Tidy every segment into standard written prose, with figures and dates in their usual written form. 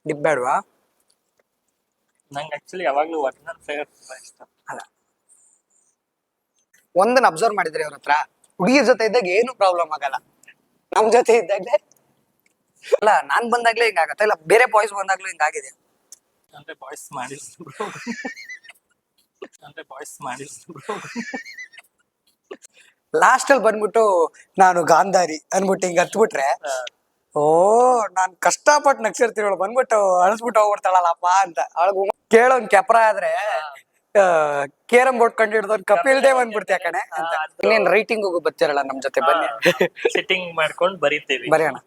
Drip ಬೇಡವಾ? ನಂಗೆ actually ಯಾವಾಗ್ಲೂ ಒರಿಜಿನಲ್ ಫ್ಲೇವರ್ ತುಂಬಾ ಇಷ್ಟ. ಅಲ್ಲ, ಒಂದನ್ನ ಅಬ್ಸರ್ವ್ ಮಾಡಿದ್ರೆ ಅವ್ರ ಹತ್ರ ಹುಡುಗಿರ್ ಜೊತೆ ಇದ್ದಾಗ ಏನು ಪ್ರಾಬ್ಲಮ್ ಆಗಲ್ಲ. ನಮ್ ಜೊತೆ ಇದ್ದಾಗ್ಲೇ ಅಲ್ಲ, ನಾನ್ ಬಂದಾಗ್ಲೇ ಹಿಂಗಾಗತ್ತೆ, ಇಲ್ಲ ಬೇರೆ ಬಾಯ್ಸ್ ಬಂದಾಗ್ಲೂ ಹಿಂಗಾಗಿದೆ. ಅಂದ್ರೆ ಬಾಯ್ಸ್ ಮಾಡಿದ್ರು ಅಂದ್ರೆ ಬಾಯ್ಸ್ ಮಾಡಿದ್ರು ಲಾಸ್ಟ್ ಅಲ್ಲಿ ಬಂದ್ಬಿಟ್ಟು ನಾನು ಗಾಂಧಾರಿ ಅನ್ಬಿಟ್ಟು ಹಿಂಗ್ ಹತ್ಬಿಟ್ರೆ, ಓ ನಾನ್ ಕಷ್ಟಪಟ್ಟು ನಗ್ಸಿರ್ತೀವಳು ಬಂದ್ಬಿಟ್ಟು ಅಳಿಸ್ಬಿಟ್ಟು ಹೋಗ್ಬಿಡ್ತಾಳಲ್ಲಪ್ಪ ಅಂತ. ಅವಳು ಕೇಳೋನ್ ಕೆಪ್ರ ಆದ್ರೆ ಕೇರಂ ಬೋರ್ಡ್ ಕಂಡು ಹಿಡ್ದೋನ್ ಕಪಿಲ್ ದೇವ್ ಅಂದ್ಬಿಡ್ತೀಯ ಕಣೆ ಅಂತ. ಇನ್ನೇನ್ ರೈಟಿಂಗ್ ಹೋಗು ಬರ್ತಿರಲ್ಲ ನಮ್ ಜೊತೆ, ಬನ್ನಿ ಸಿಟ್ಟಿಂಗ್ ಮಾಡ್ಕೊಂಡು ಬರೀತೇವಿ. ಬರೆಯೋಣ.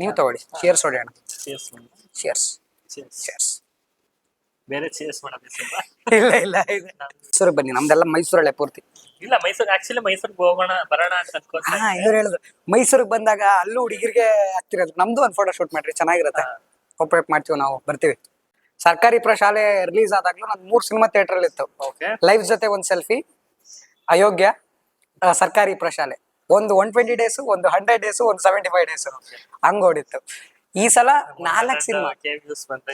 ನೀವು ತಗೊಳ್ಳಿ, ಚೇರ್ಸ್ ಹೊಡೆಯೋಣ. Chairs chairs chairs chairs. ಬೇರೆ ಚೇರ್ಸ್ ಮಾಡೋದು ಇಲ್ಲ ಇಲ್ಲ ಇದೆ. ಮೈಸೂರು ಬನ್ನಿ, ನಮ್ದೆಲ್ಲ ಮೈಸೂರಲ್ಲೇ ಪೂರ್ತಿ. ಇಲ್ಲ ಮೈಸೂರು ಆಕ್ಚುಲಿ ಮೈಸೂರಿಗೆ ಹೋಗೋಣ ಬರೋಣ ಅಂತ ಅನ್ಕೋತಾ ಹಾ, ಇವ್ರು ಹೇಳಿದ್ರು ಮೈಸೂರಿಗೆ ಬಂದಾಗ ಅಲ್ಲೂ ಹುಡುಗಿರ್ಗೆ ಆಗ್ತಿರೋದು. ನಮ್ದು ಒಂದ್ ಫೋಟೋ ಶೂಟ್ ಮಾಡ್ರಿ, ಚೆನ್ನಾಗಿರುತ್ತೆ. ಕೋಪರೇಟ್ ಮಾಡ್ತೀವಿ, ನಾವು ಬರ್ತೀವಿ. ಸರ್ಕಾರಿ ಪ್ರಶಾಲೆ ರಿಲೀಸ್ ಆದಾಗ್ಲೂ ನನ್ 3 ಸಿನಿಮಾ ಥಿಯೇಟರ್ ಅಲ್ಲಿ ಇತ್ತು. ಲೈವ್ ಜೊತೆ ಒಂದ್ ಸೆಲ್ಫಿ, ಅಯೋಗ್ಯ, ಸರ್ಕಾರಿ ಪ್ರಶಾಲೆ. ಒಂದು 120 ಡೇಸ್, ಒಂದು 100 ಡೇಸ್, ಒಂದು 75 ಡೇಸ್ ಹಂಗ್ ಓಡಿತ್ತು. ಈ ಸಲ 4 ಸಿನಿಮಾ ವ್ಯೂಸ್ ಬಂತ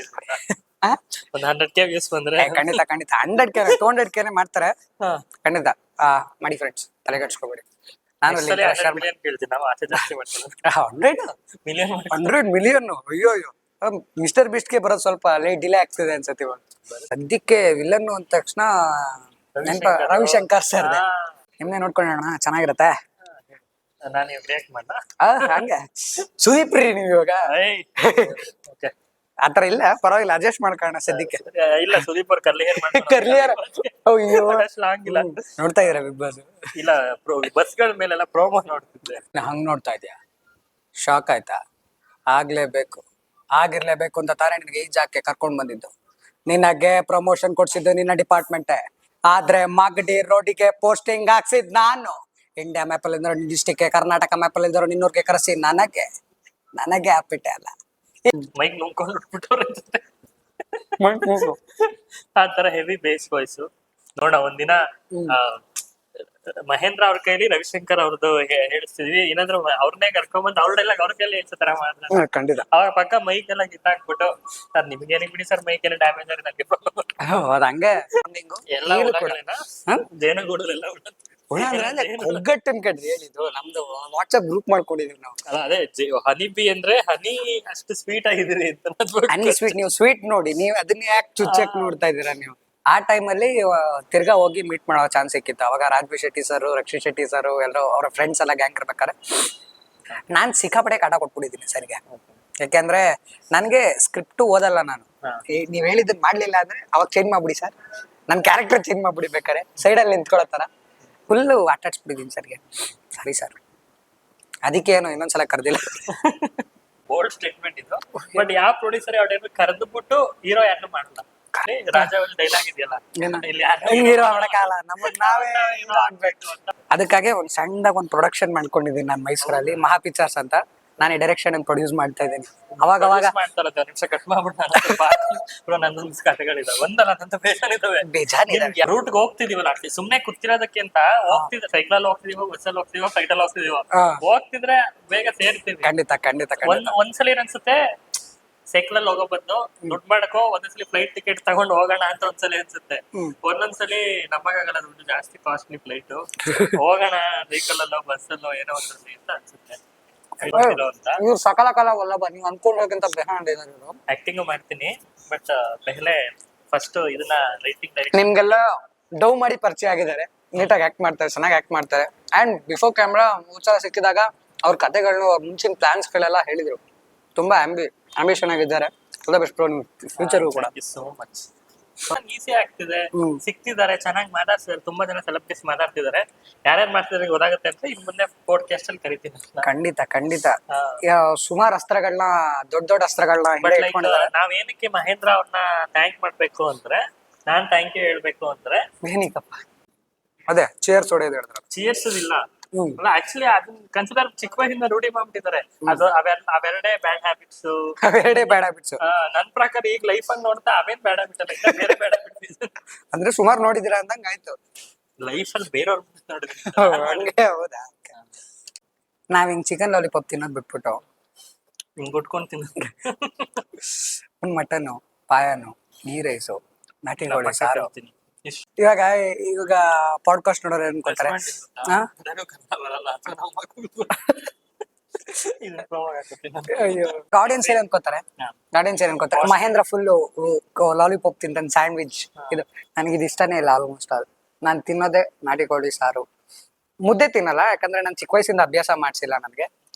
ಒಂದು 100K ವ್ಯೂಸ್ ಬಂದ್ರೆ ಖಂಡಿತ 100K 200K ಮಾಡ್ತಾರೆ ಖಂಡಿತ. ಮಾಡಿ ಫ್ರೆಂಡ್ಸ್, ತಲೆ ಕೆಡ್ಸ್ಕೊಬೇಡಿ. ನಾನು 100 ಮಿಲಿಯನ್. ಅಯ್ಯೋ ಅಯ್ಯೋ, ಮಿಸ್ಟರ್ ಬಿಸ್ಟ್ಗೆ ಬರೋದು ಸ್ವಲ್ಪ ಡಿಲೇ ಆಗ್ತಿದೆ ಅನ್ಸತಿ. ಸದ್ಯಕ್ಕೆ ವಿಲನ್ ಅಂದ ತಕ್ಷಣ ನೆನಪ ರವಿಶಂಕರ್ ಸರ್. ನಿಮ್ನೆ ನೋಡ್ಕೊಳ್ಳೋಣ, ಚೆನ್ನಾಗಿರತ್ತೆ. ನಾನು ರಿಯಾಕ್ಟ್ ಮಾಡ ಹಂಗೆ ಸುದೀಪ್ ರೀ ನೀವು ಇವಾಗ. ಆತರ ಇಲ್ಲ, ಪರವಾಗಿಲ್ಲ, ಅಡ್ಜಸ್ಟ್ ಮಾಡ್ಕೊಳ್ಳೋಣ ಸದ್ಯಕ್ಕೆ. ಇಲ್ಲ ಸುದೀಪ್ ಅವ್ರ ಕರ್ಲಿಯರ್. ಅಯ್ಯೋ, ನೋಡ್ತಾ ಇದೀರ ಬಿಗ್ ಬಾಸ್? ಇಲ್ಲ, ಬಸ್ಗಳ ಮೇಲೆಲ್ಲ ಪ್ರೋಮೋ ನೋಡ್ತಿದ್ದೆ. ಹಂಗ್ ನೋಡ್ತಾ ಇದ್ಯಾ? ಶಾಕ್ ಆಯ್ತಾ? ಆಗಿರ್ಲೇಬೇಕು ಅಂತ ತಾನೇ ನಿನ್ಗೆ ಈ ಜಾಗಕ್ಕೆ ಕರ್ಕೊಂಡ್ ಬಂದಿದ್ದು. ನಿನಗೆ ಪ್ರಮೋಷನ್ ಕೊಡ್ಸಿದ್ದು ನಿನ್ನ ಡಿಪಾರ್ಟ್ಮೆಂಟ್, ಆದ್ರೆ ಮಾಗಡಿ ರೋಡಿಗೆ ಪೋಸ್ಟಿಂಗ್ ಹಾಕ್ಸಿದ್ ನಾನು. ಇಂಡಿಯಾ ಮ್ಯಾಪ್ ಅಲ್ಲಿ ಇದ್ರು ಡಿಸ್ಟಿಕ್, ಕರ್ನಾಟಕ ಮ್ಯಾಪ್ ಅಲ್ಲಿ ಇದ್ರು ನಿನ್ನೂರ್ಗೆ ಕರೆಸಿ ನನಗೆ ಹಾಕ್ಬಿಟ್ಟೆ ಅಲ್ಲ. ಮೈಕ್ ನುಂಗ್ಕೊಂಡು ಆ ತರ ಹೆವಿ ಬೇಸ್ ವಾಯ್ಸು. ನೋಡ ಒಂದಿನ ಮಹೇಂದ್ರ ಅವ್ರ ಕೈಲಿ ರವಿಶಂಕರ್ ಅವ್ರದ್ದು ಹೇಳಿಸ್ತಿದ್ವಿ, ಏನಾದ್ರು ಅವ್ರನ್ನೇ ಕರ್ಕೊಂಡ್ಬಂದು ಅವ್ರ ಡೈಲಾಗ್ ಅವ್ರ ಕೈಲಿ ಹೇಳ್ಸೋ ತರ ಮಾಡಿದ್ರೆ ಖಂಡಿತ. ಅವ್ರ ಪಕ್ಕ ಮೈಕ್ ಎಲ್ಲ ಕಿತ್ತಾಕ್ಬಿಟ್ಟು, ಸರ್ ನಿಮ್ಗೇನಿಗೆ ಬಿಡಿ ಸರ್, ಮೈಕ್ ಎಲ್ಲ ಡ್ಯಾಮೇಜ್ ಆಗಿದೆ ನನಗೆ ಹಂಗೆ ಎಲ್ಲ ಜೇನುಗೂಡಲೆಲ್ಲ ಒಗ್ಗಟ್ಟಿನ ಕಡ್ರಿ ಹೇಳಿದ್ದು. ನಮ್ದು ವಾಟ್ಸ್ಆಪ್ ಗ್ರೂಪ್ ಮಾಡ್ಕೊಂಡಿದೀವಿ ನಾವು. ಅದೇ ಹನಿ ಬಿ ಅಂದ್ರೆ ಹನಿ ಅಷ್ಟು ಸ್ವೀಟ್ ಆಗಿದ್ರಿ ಅಂತ. ಹನಿ ಸ್ವೀಟ್, ನೀವು ಸ್ವೀಟ್ ನೋಡಿ, ನೀವು ಅದನ್ನ ಯಾಕೆ ಚುಚ್ಚಕ್ ನೋಡ್ತಾ ಇದೀರಾ ನೀವು? ಆ ಟೈಮಲ್ಲಿ ತಿರ್ಗಾ ಹೋಗಿ ಮೀಟ್ ಮಾಡೋ ಚಾನ್ಸ್ ಸಿಕ್ಕಿತ್ತು. ಅವಾಗ ರಾಘವಿ ಶೆಟ್ಟಿ ಸರ್, ರಕ್ಷಿತ್ ಶೆಟ್ಟಿ ಸರ್ ಎಲ್ಲರೂ ಅವ್ರ ಫ್ರೆಂಡ್ಸ್ ಎಲ್ಲ ಗ್ಯಾಂಗ್ ಇರ್ಬೇಕಾರೆ ನಾನ್ ಸಿಕ್ಕಾಪಡೆ ಕಾಟ ಕೊಟ್ಬಿಟ್ಟಿದ್ದೀನಿ ಸರ್ಗೆ. ಯಾಕೆಂದ್ರೆ ನನ್ಗೆ ಸ್ಕ್ರಿಪ್ಟ್ ಓದಲ್ಲ ನಾನು. ನೀವ್ ಹೇಳಿದ್ದನ್ ಮಾಡ್ಲಿಲ್ಲ ಅಂದ್ರೆ ಅವಾಗ ಚೇಂಜ್ ಮಾಡ್ಬಿಡಿ ಸರ್, ನನ್ ಕ್ಯಾರೆಕ್ಟರ್ ಚೇಂಜ್ ಮಾಡ್ಬಿಡಿ ಬೇಕಾರೆ, ಸೈಡಲ್ಲಿ ನಿಂತ್ಕೊಳ್ಳೋತರ ಫುಲ್ಲು ಆಟಾಡ್ಸ್ಬಿಟ್ಟಿದ್ದೀನಿ ಸರ್ಗೆ. ಸರಿ ಸರ್, ಅದಕ್ಕೆ ಏನು ಇನ್ನೊಂದ್ಸಲ ಕರೆದಿಲ್ಲ. ಬೋಲ್ಡ್ ಸ್ಟೇಟ್ಮೆಂಟ್ ಇದು. ಬಟ್ ಯಾವ ಪ್ರೊಡ್ಯೂಸರ್ ಯಾವ ಟೈಮ್ ಕರೆದು ಬಿಟ್ಟು ಹೀರೋ ಯಾರು ಮಾಡಲ್ಲ. ರಾಜಾವಳಿ ಡೈಲಾಗ್ ಇದೆಯಲ್ಲ, ಅದಕ್ಕಾಗಿ ಒಂದ್ ಸಣ್ಣದಾಗ ಒಂದ್ ಪ್ರೊಡಕ್ಷನ್ ಮಾಡ್ಕೊಂಡಿದ್ದೀನಿ ನಾನು ಮೈಸೂರಲ್ಲಿ, ಮಹಾ ಪಿಕ್ಚರ್ಸ್ ಅಂತ. ನಾನೇ ಡೈರೆಕ್ಷನ್ ಅನ್ನು ಪ್ರೊಡ್ಯೂಸ್ ಮಾಡ್ತಾ ಇದ್ದೀನಿ. ಅವಾಗ ಮಾಡ್ತಾರೆ, ನಿಮಿಷ ಕಟ್ ಮಾಡ್ಬಿಟ್ಟು ನಂದೊಂದು ಕಥೆಗಳಿದಾವೆ, ಒಂದಲ್ಲ ಬೇಜಾನಿದಾವೆ. ರೂಟ್ಗೆ ಹೋಗ್ತಿದೀವಲ್ಲ, ಸುಮ್ನೆ ಕೂತಿರೋದಕ್ಕಿಂತ ಹೋಗ್ತಿದ್ರೆ ಸೈಕಲ್ ಹೋಗ್ತಿದೀವೋ, ಬಸ್ಸಲ್ಲಿ ಹೋಗ್ತಿದೀವೋ, ಫ್ಲೈಟಲ್ಲಿ ಹೋಗ್ತಿದೀವೋ, ಹೋಗ್ತಿದ್ರೆ ಬೇಗ ಸೇರ್ತೀವಿ. ಖಂಡಿತ. ಒಂದ್ಸಲ ಏನ್ಸುತ್ತೆ, ಸೈಕಲ್ ಹೋಗೋ ಬದಲು ದುಡ್ಡು ಮಾಡಕೋ ಒಂದೊಂದ್ಸಲಿ ಫ್ಲೈಟ್ ಟಿಕೆಟ್ ತಗೊಂಡು ಹೋಗೋಣ ಅಂತ ಒಂದ್ಸಲಿ ಅನ್ಸುತ್ತೆ. ಒಂದೊಂದ್ಸಲಿ ನಮಗಾಗಲ್ಲ, ದುಡ್ಡು ಜಾಸ್ತಿ ಕಾಸ್ಟ್ಲಿ ಫ್ಲೈಟ್, ಹೋಗೋಣ ಸೈಕಲ್ ಅಲ್ಲೋ ಬಸ್ಸಲ್ಲೋ ಏನೋ ಒಂದ್ಸಲಿ ಅಂತ ಅನ್ಸುತ್ತೆ. ಇವ್ರು ಸಕಲ ಕಾಲ ವಲ್ಲಭ, ನೀವು ಅನ್ಕೊಂಡೋಗಿಂತ ಆಕ್ಟಿಂಗ್ ಮಾಡ್ತೀನಿ, ಬಟ್ ಫಸ್ಟ್ ಇದನ್ನ ರೈಟಿಂಗ್ ನಿಮ್ಗೆಲ್ಲ ಡವ್ ಮಾಡಿ ಪರಿಚಯ ಆಗಿದ್ದಾರೆ. ನೀಟಾಗಿ ಆಕ್ಟ್ ಮಾಡ್ತಾರೆ, ಚೆನ್ನಾಗಿ ಆಕ್ಟ್ ಮಾಡ್ತಾರೆ. ಅಂಡ್ ಬಿಫೋರ್ ಕ್ಯಾಮ್ರಾ ಉತ್ಸಾಹ ಸಿಕ್ಕಿದಾಗ ಅವ್ರ ಕಥೆಗಳನ್ನ, ಅವ್ರ ಮುಂಚಿನ ಪ್ಲಾನ್ಸ್ ಗಳೆಲ್ಲ ಹೇಳಿದ್ರು. ತುಂಬಾ ಆಂಬಿಷನ್ ಆಗಿದ್ದಾರೆ. All the best bro, future ಕೂಡ. So much. ಈಸಿ ಆಗ್ತಿದೆ, ಸಿಕ್ತಿದ್ದಾರೆ, ಚೆನ್ನಾಗಿ ಮಾತಾಡ್ತಿದ್ದಾರೆ, ತುಂಬಾ ಜನ ಸೆಲೆಬ್ರಿಟೀಸ್ ಮಾತಾಡ್ತಿದ್ದಾರೆ. ಯಾರ್ಯಾರು ಮಾಡ್ತಿದ್ದಾರೆ ಗೊತ್ತಾಗುತ್ತೆ ಅಂತ ಇನ್ ಮುಂದೆ ಪಾಡ್ಕಾಸ್ಟ್ ಅಲ್ಲಿ ಕರಿತೀನಿ. ಖಂಡಿತ ಸುಮಾರು ಅಸ್ತ್ರಗಳನ್ನ, ದೊಡ್ಡ ಅಸ್ತ್ರಗಳನ್ನ ನಾವ್ ಏನಕ್ಕೆ ಮಹೇಂದ್ರ ಅವ್ರನ್ನ ಥ್ಯಾಂಕ್ ಮಾಡ್ಬೇಕು ಅಂದ್ರೆ, ನಾನ್ ಥ್ಯಾಂಕ್ ಯು ಹೇಳ್ಬೇಕು ಅಂದ್ರೆ ಏನಿಕಪ್ಪ, ಅದೇ ಚೇರ್ಸ್ ಹೊಡೆಯೋದು ಹೇಳಿದ್ರು. ಚೇರ್ಸ್ ಇಲ್ಲ ಅಲ್ಲ, ಆಕ್ಚುಲಿ ಅದನ್ನ ಕನ್ಸಿಡರ್ ಚಿಕ್ಕ ವಯಸ್ಸಿಂದ ರೂಢಿ ಮಾಡ್ಬಿಟ್ಟಿದ್ದಾರೆ. ಅದು ಅವೆರಡೇ ಬ್ಯಾಡ್ ಹ್ಯಾಬಿಟ್ಸ್. ನನ್ ಪ್ರಕಾರ ಈಗ ಲೈಫ್ ಅನ್ನು ನೋಡ್ತಾ ಅವೇನ್ ಬ್ಯಾಡ್ ಹ್ಯಾಬಿಟ್ ಅಲ್ಲ, ಬೇರೆ ಬ್ಯಾಡ್ ಹ್ಯಾಬಿಟ್ಸ್ ಅಂದ್ರೆ ಸುಮಾರು ನೋಡಿದಿರಾ ಅಂದಂಗ ಆಯ್ತು ಲೈಫ್ ಅಲ್ಲಿ. ಬೇರೆಯವ್ರ ನೋಡಿದ್ರೆ ಹಂಗೆ. ಹೌದಾ? ನಾವ್ ಹಿಂಗ್ ಚಿಕನ್ ಲಾಲಿಪಾಪ್ ತಿನ್ನೋದ್ ಬಿಟ್ಬಿಟ್ಟು ಹಿಂಗ್ ಗುಟ್ಕೊಂಡ್ ತಿನ್ನೋದು ಒಂದ್ ಮಟನ್ನು, ಪಾಯನು, ಗೀ ರೈಸು, ನಾಟಿ ನಮ್ಮ ಕೋಳಿ ಸಾರು. ಹೇಳ್ತೀನಿ. ಎಷ್ಟು ಇವಾಗ ಇವಾಗ ಪಾಡ್ಕಾಸ್ಟ್ ನೋಡೋರು ಏನ್ಕೊತಾರೆ? ಹಾ ನನಗೂ ಕನ್ನಡ ಬರಲ್ಲ ಅಥವಾ ನಮ್ಮ ಮಕ್ಕಳು ಇದನ್ನ promo ಹಾಕ್ತೀನಿ ನಾನು. ಅಯ್ಯೋ ಆಡಿಯನ್ಸ್ ಏನ್ ಅನ್ಕೋತಾರೆ? ಹಾ. ಆಡಿಯನ್ಸ್ ಏನ್ ಅನ್ಕೋತಾರೆ? ಮಹೇಂದ್ರ ಫುಲ್ ಲಾಲಿಪಾಪ್ ತಿಂತಾನೆ, ಸ್ಯಾಂಡ್ವಿಚ್ ಇದು. ನನಗೆ ಇದು ಇಷ್ಟನೇ ಇಲ್ಲ ಆಲ್ಮೋಸ್ಟ್ ಆಲ್. ನಾನು ತಿನ್ನೋದೇ ನಾಟಿ ಕೋಳಿ ಸಾರು. ಮುದ್ದೆ ತಿನ್ನಲ್ಲ, ಯಾಕಂದ್ರೆ ನಾನು ಚಿಕ್ಕ ವಯಸ್ಸಿಂದ ಅಭ್ಯಾಸ ಮಾಡ್ಸಿಲ್ಲ ನನಗೆ.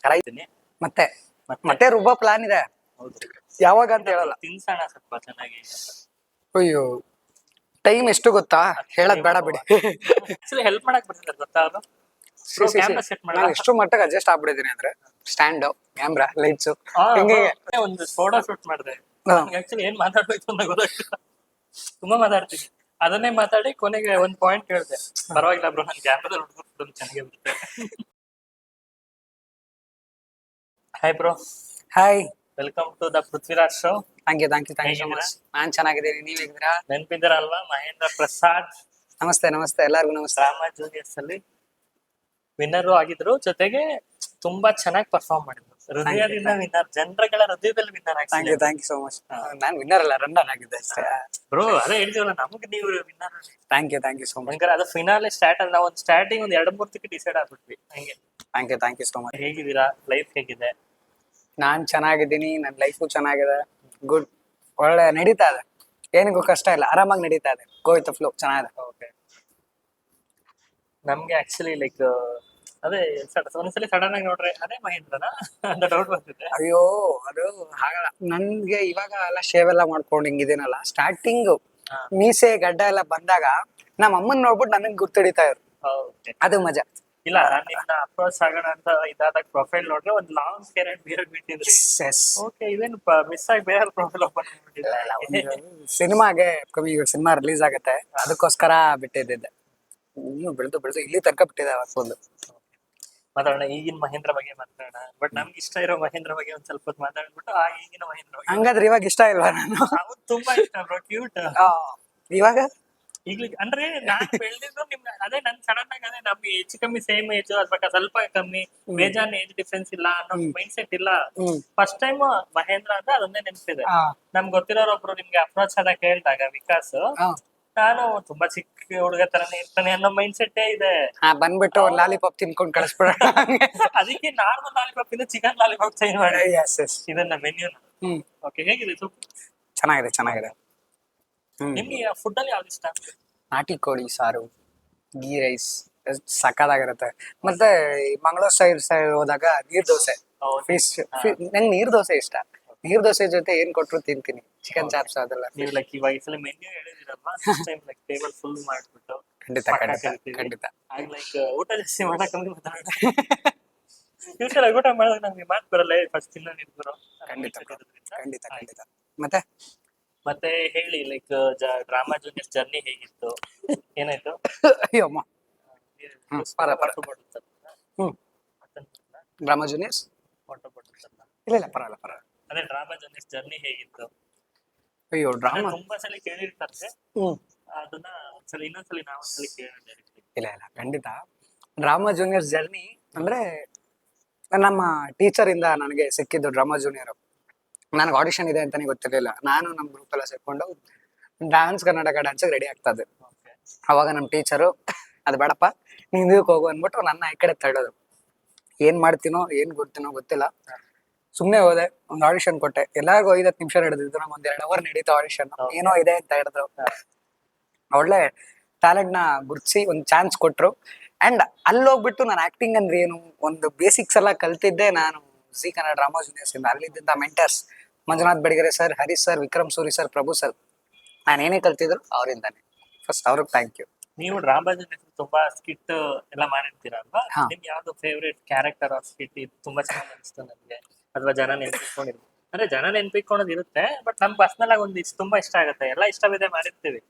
ತಿನ್ನಿ. ಮತ್ತೆ ಮತ್ತೆ? ಮತ್ತೆ ರುಬ್ಬೋ ಪ್ಲಾನ್ ಇದೆ, ಹೌದು. ಯಾವಾಗ ಅಂತ ಹೇಳಲ್ಲ. ತಿನ್ಸೋಣ ಸ್ವಲ್ಪ ಚೆನ್ನಾಗಿ. ಅಯ್ಯೋ ಟೈಮ್ ಎಷ್ಟು ಗೊತ್ತಾ? ಹೇಳದ್ ಬೇಡ ಬಿಡಿ. ಆಕ್ಚುಲಿ ಹೆಲ್ಪ್ ಮಾಡಕ್ ಬರ್ತಿದ್ದಾರೆ ಗೊತ್ತಾ ಅದು? ಕ್ಯಾಮ್ರಾ ಸೆಟ್ ನಾನು ಮಾಡಲ್ಲ. ಎಷ್ಟು ಮಟ್ಟಿಗೆ ಅಡ್ಜಸ್ಟ್ ಆಗ್ಬಿಟ್ಟಿದ್ದೀನಿ ಅಂದ್ರೆ, ಸ್ಟ್ಯಾಂಡ್, ಕ್ಯಾಮ್ರಾ, ಲೈಟ್ಸ್ ಆ, ಹಿಂಗೆ. bro, ಒಂದು ಫೋಟೋ ಶೂಟ್ ಮಾಡಿದೆ. ಹಾ. ಆಕ್ಚುಲಿ ಏನ್ ಮಾತಾಡ್ಬೇಕು ಅಂತ ಗೊತ್ತಾಗ್ತಿಲ್ಲ. ತುಂಬಾ ಮಾತಾಡ್ತೀನಿ. ಅದನ್ನೇ ಮಾತಾಡಿ ಕೊನೆಗೆ ಒಂದ್ ಪಾಯಿಂಟ್ ಹೇಳ್ದೆ. ಪರವಾಗಿಲ್ಲ ಬ್ರೋ, ನನ್ ಕ್ಯಾಮ್ರಾದಲ್ಲಿ ನೋಡ್ಕೊಂಡು ಚೆನ್ನಾಗಿ ಬರುತ್ತೆ. Hi bro, hi, welcome to the Prithviraj show. Thank you thank you thank you so much. ನಾನ್ ಚೆನ್ನಾಗಿದ್ದೀನಿ, ನೀವ್ ಹೇಗಿದ್ದೀರಾ? ನೆನ್ಪಿದ್ದೀರಲ್ವಾ ಮಹೇಂದ್ರ ಪ್ರಸಾದ್ ನಮಸ್ತೆ ನಮಸ್ತೆ, ಎಲ್ಲರಿಗೂ ನಮಸ್ತೆ. ಡ್ರಾಮಾ ಜೂನಿಯರ್ಸ್ ಅಲ್ಲಿ ವಿನ್ನರ್ ಆಗಿದ್ರು, ಜೊತೆಗೆ ತುಂಬಾ ಚೆನ್ನಾಗಿ ಪರ್ಫಾರ್ಮ್ ಮಾಡಿದ್ರು. ಹೃದಯದಿಂದ ವಿನ್ನರ್, ಜನರುಗಳ ಹೃದಯದಲ್ಲಿ winner thank you thank you so much. ನಾನು ವಿನ್ನರ್ ಅಲ್ಲ, ರನ್ನರ್ ಆಗಿದ್ದೆ ಅಷ್ಟೇ. ಬ್ರೋ. ಅದೇ ಹೇಳ್ತೀವಲ್ಲ, ನಮ್ಗೆ ನೀವು winner. Thank you so much. ಹಂಗಾರೆ ಅದು ಫಿನಾಲೆ ಸ್ಟಾರ್ಟ್ ಅಲ್ಲ, ನಾವು ಒಂದು ಸ್ಟಾರ್ಟಿಂಗ್ ಒಂದ್ 2-3 ತಿಕ್ಕೆ ಡಿಸೈಡ್ ಆಗ್ಬಿಟ್ವಿ. ಹಂಗೆ ಥ್ಯಾಂಕ್ ಯು ಸೊ ಮಚ್. ಹೇಗಿದ್ದೀರಾ? ಲೈಫ್ ಹೇಗಿದೆ? ನಾನ್ ಚೆನ್ನಾಗಿದ್ದೀನಿ, ನನ್ನ ಲೈಫು ಚೆನ್ನಾಗಿದೆ. ಗುಡ್, ಒಳ್ಳೆ ನಡೀತಾ ಇದೆ, ಏನಿಗೂ ಕಷ್ಟ ಇಲ್ಲ, ಆರಾಮಾಗಿ ನಡೀತಾ ಇದೆ. ಗೋ ವಿತ್ ಫ್ಲೋ, ಚೆನ್ನಾಗಿದೆ. ಓಕೆ. ನಮ್ಗೆ ಆಕ್ಚುಲಿ ಲೈಕ್ ಅದೇ ಒಂದ್ಸಲಿ ಸಡನ್ ಆಗಿ ನೋಡ್ರೆ ಅದೇ ಮಹೇಂದ್ರನ ಅಂತ ಡೌಟ್ ಬರ್ತಿದೆ. ಅಯ್ಯೋ ಅದು ಹಾಗಲ್ಲ, ನನ್ಗೆ ಇವಾಗ ಎಲ್ಲ ಶೇವ್ ಎಲ್ಲ ಮಾಡ್ಕೊಂಡು ಹಿಂಗಿದೇನಲ್ಲ, ಸ್ಟಾರ್ಟಿಂಗ್ ಹಾ. ಮೀಸೆ ಗಡ್ಡ ಎಲ್ಲ ಬಂದಾಗ ನಮ್ಮ ಅಮ್ಮನ್ ನೋಡ್ಬಿಟ್ಟು ನನಗ್ ಗುರ್ತಿಡಿತಾ ಇದ್ರು, ಓಕೆ. ಅದು ಮಜಾ. ಇಲ್ಲ, ನಾನು ನಿನ್ನ ಅಪ್ರೋಚ್ ಆಗೋಣ ಅಂತ ಇದಾದಾಗ ಪ್ರೊಫೈಲ್ ನೋಡ್ರೆ ಒಂದು ಲಾಂಗ್ ಹೇರ್ ಅಂಡ್ ಬಿಯರ್ಡ್ ಬಿಟ್ಟಿದ್ರಿ. ಓಕೆ, ಇದೇನು ಮಿಸ್ ಆಗಿ ಬೇರೆ ಪ್ರೊಫೈಲ್ ಓಪನ್ ಮಾಡ್ಬಿಟ್ಟಿದ್ದೆ. ಸಿನಿಮಾಗೆ ಸಿನಿಮಾ ರಿಲೀಸ್ ಆಗತ್ತೆ, ಅದಕ್ಕೋಸ್ಕರ ಬಿಟ್ಟಿದ್ದೆ. ಇನ್ನು ಬೆಳೆದು ಬೆಳೆದು ಇಲ್ಲಿ ತನಕ ಬಿಟ್ಟಿದೆ ಒಂದು. ಮಾತಾಡೋಣ, ಈಗಿನ ಮಹೇಂದ್ರ ಬಗ್ಗೆ ಮಾತಾಡೋಣ. ಬಟ್ ನಮ್ಗೆ ಇಷ್ಟ ಇರೋ ಮಹೇಂದ್ರ ಬಗ್ಗೆ ಒಂದ್ ಸ್ವಲ್ಪ ಹೊತ್ತು ಮಾತಾಡ್ಬಿಟ್ಟು ಆ ಈಗಿನ ಮಹೇಂದ್ರ ಬಗ್ಗೆ. ಹಂಗಾದ್ರೆ ಇವಾಗ ಇಷ್ಟ ಇಲ್ವಾ ನಾನು? ಅವ್ರು ತುಂಬಾ ಇಷ್ಟ ಬ್ರೋ, ಕ್ಯೂಟ್. ಇವಾಗ ಈಗ್ಲಿ ಅಂದ್ರೆ ನಾನ್ ಬೆಳ್ದಿದ್ದು ಅದೇ ನನ್ ಸಡನ್ ಆಗಿ ಅದೇ ನಮ್ಗೆ ಹೆಚ್ಚು ಕಮ್ಮಿ ಸೇಮ್ ಏಜ್ ಅಥವಾ ಸ್ವಲ್ಪ ಕಮ್ಮಿ, ಬೇಜಾನ್ ಏಜ್ ಡಿಫ್ರೆನ್ಸ್ ಇಲ್ಲ ಅನ್ನೋ ಮೈಂಡ್ ಸೆಟ್ ಇಲ್ಲ. ಫಸ್ಟ್ ಟೈಮ್ ಮಹೇಂದ್ರ ಅಂತ ಅದನ್ನೇ ನೆನ್ಪಿದೆ. ನಮ್ಗೆ ಗೊತ್ತಿರೋರೊಬ್ರು ನಿಮ್ಗೆ ಅಪ್ರೋಚ್ ಆದಾಗ ಹೇಳ್ದಾಗ ವಿಕಾಸ್, ನಾನು ತುಂಬಾ ಚಿಕ್ಕ ಹುಡುಗ ತರನೇ ಇರ್ತಾನೆ ಅನ್ನೋ ಮೈಂಡ್ ಸೆಟ್ ಇದೆ. ಬಂದ್ಬಿಟ್ಟು ಒಂದ್ ಲಾಲಿಪಾಪ್ ತಿನ್ಕೊಂಡ್ ಕಳಿಸ್ಬಿಡ. ಅದಕ್ಕೆ ನಾರ್ಮಲ್ ಲಾಲಿಪಾಪ್ ಇಂದ ಚಿಕನ್ ಲಾಲಿಪಾಪ್ ಚೇಂಜ್ ಮಾಡಿ ಇದನ್ನ ಮೆನ್ಯೂನ. ಓಕೆ, ಹೇಗಿದೆ ಸೂಪ್? ಚೆನ್ನಾಗಿದೆ. ನಿಮ್ಗೆ ಫುಡ್ ಅಲ್ಲಿ ಯಾವ್ದು ಇಷ್ಟ? ನಾಟಿ ಕೋಳಿ ಸಾರು, ಗೀ ರೈಸ್ ಸಕ್ಕದಾಗಿರುತ್ತೆ. ಮತ್ತೆ ಮಂಗಳೂರು ಸೈಡ್ ಹೋದಾಗ ನೀರ್ ದೋಸೆ, ಫಿಶ್. ನಂಗೆ ನೀರ್ ದೋಸೆ ಇಷ್ಟ. ನೀರ್ ದೋಸೆ ಜೊತೆ ಏನ್ ಕೊಟ್ರು ತಿಂತೀನಿ. ಚಿಕನ್ ಚಾಪ್ಸ್ ಅದೆಲ್ಲ. ನೀವು ಲೈಕ್ ಇವಾಗ ಈ ಸಲ ಮೆನ್ಯೂ ಹೇಳಿದಿರಲ್ವಾ, first time like table full ಮಾಡ್ಬಿಟ್ಟು ಖಂಡಿತ. ಆಗ ಲೈಕ್ ಊಟ ಜಾಸ್ತಿ ಮಾಡಕ್ ಕಮ್ಮಿ ಮಾತಾಡೋಣ. ಯೂಶಲ್ ಊಟ ಮಾಡೋದು ನಮ್ಗೆ ಮಾತು ಬರಲ್ಲ, ಫಸ್ಟ್ ತಿನ್ನ ನಿಂತ್ಬರೋ. ಖಂಡಿತ. ಮತ್ತೆ ಹೇಳಿ, ಲೈಕ್ ಡ್ರಾಮಾ ಜೂನಿಯರ್ಸ್ ಜರ್ನಿ ಹೇಗಿತ್ತು? ಏನಾಯ್ತು? ಅಯ್ಯೋ ಅಮ್ಮ. ಡ್ರಾಮಾ ಜೂನಿಯರ್ಸ್ ಇಲ್ಲ ಪರವಾಗಿಲ್ಲ. ಅದೇ ಡ್ರಾಮಾ ಜೂನಿಯರ್ಸ್ ಜರ್ನಿ ಹೇಗಿತ್ತು? ಅಯ್ಯೋ ಡ್ರಾಮಾ ತುಂಬಾ ಸಲ ಕೇಳಿರ್ತಾರೆ, ಅದನ್ನ ಇನ್ನೊಂದ್ಸಲಿ ನಾವೊಂದ್ಸಲಿ ಕೇಳೋಣ. ಇಲ್ಲ ಖಂಡಿತ. ಡ್ರಾಮಾ ಜೂನಿಯರ್ಸ್ ಜರ್ನಿ ಅಂದ್ರೆ ನಮ್ಮ ಟೀಚರ್ ಇಂದ ನನಗೆ ಸಿಕ್ಕಿದ್ದು ಡ್ರಾಮಾ ಜೂನಿಯರ್. ನನಗೆ ಆಡಿಷನ್ ಇದೆ ಅಂತಾನೆ ಗೊತ್ತಿರಲಿಲ್ಲ. ನಾನು ನಮ್ಮ ಗ್ರೂಪ್ ಎಲ್ಲ ಸೇರ್ಕೊಂಡು ಡ್ಯಾನ್ಸ್ ಕರ್ನಾಟಕ ಡ್ಯಾನ್ಸ್ ರೆಡಿ ಆಗ್ತಾ ಇದ್ದೆ. ಅವಾಗ ನಮ್ಮ ಟೀಚರು ಅದು ಬೇಡಪ್ಪ ನೀನ್ ಇದಕ್ಕೆ ಹೋಗು ಅಂದ್ಬಿಟ್ಟು ನನ್ನ ಈ ಕಡೆ ತಳ್ಳೋದು. ಏನ್ ಮಾಡ್ತೀನೋ ಏನ್ ಗೊತ್ತಿಲ್ಲ. ಸುಮ್ನೆ ಹೋದೆ, ಒಂದು ಆಡಿಷನ್ ಕೊಟ್ಟೆ. ಎಲ್ಲಾರ್ಗು 5-10 ನಿಮಿಷ ನಡೆದಿದ್ದು, ನಮ್ 1-2 ಅವರ್ ನಡೀತು ಆಡಿಷನ್. ಏನೋ ಇದೆ ಅಂತ ಹೇಳಿದ್ರು. ಒಳ್ಳೆ ಟ್ಯಾಲೆಂಟ್ ನ ಗುರ್ತಿಸಿ ಒಂದು ಚಾನ್ಸ್ ಕೊಟ್ರು. ಅಂಡ್ ಅಲ್ಲೋಗ್ಬಿಟ್ಟು ನಾನು ಆಕ್ಟಿಂಗ್ ಅಂದ್ರೆ ಏನು, ಒಂದು ಬೇಸಿಕ್ಸ್ ಎಲ್ಲ ಕಲ್ತಿದ್ದೆ ನಾನು ಜಿ ಕನ್ನಡ ಡ್ರಾಮಾ ಜೂನಿಯರ್ಸ್ ಇಂದ. ಅಲ್ಲಿದ್ದ mentors Manjunath Bedagere sir, Harish sir, Vikram Suri sir, Prabhu sir, ನಾನು ಏನೇ ಕಲ್ತಿದ್ರು ಅವರಿಂದಾನೆ. ಫಸ್ಟ್ ಅವ್ರಿಗೆ ಥ್ಯಾಂಕ್ ಯು. ನೀವು ಡ್ರಾಮಾ ಜೂನಿಯರ್ಸ್ ತುಂಬಾ ಸ್ಕಿಟ್ ಎಲ್ಲ ಮಾಡಿರ್ತೀರಲ್ವಾ, ನಿಮ್ಗೆ ಯಾವ್ದು ಫೇವ್ರೇಟ್ ಕ್ಯಾರೆಕ್ಟರ್ ಆಫ್ ಸ್ಕಿಟ್ ಇದು ತುಂಬಾ ಚೆನ್ನಾಗಿ ಅನಿಸ್ತು ನನಗೆ, ಅಥವಾ ಜನ ನೆನ್ಪಿಟ್ಕೊಂಡಿರ್ಬೋದು? ಅಂದ್ರೆ ಜನ ನೆನ್ಪಿಟ್ಕೊಳೋದು ಇರುತ್ತೆ, ಬಟ್ ನಮ್ ಪರ್ಸನಲ್ ಆಗಿ ಒಂದು ತುಂಬಾ ಇಷ್ಟ ಆಗುತ್ತೆ. ಎಲ್ಲ ಇಷ್ಟವಿದೆ ಮಾಡಿರ್ತೀವಿ,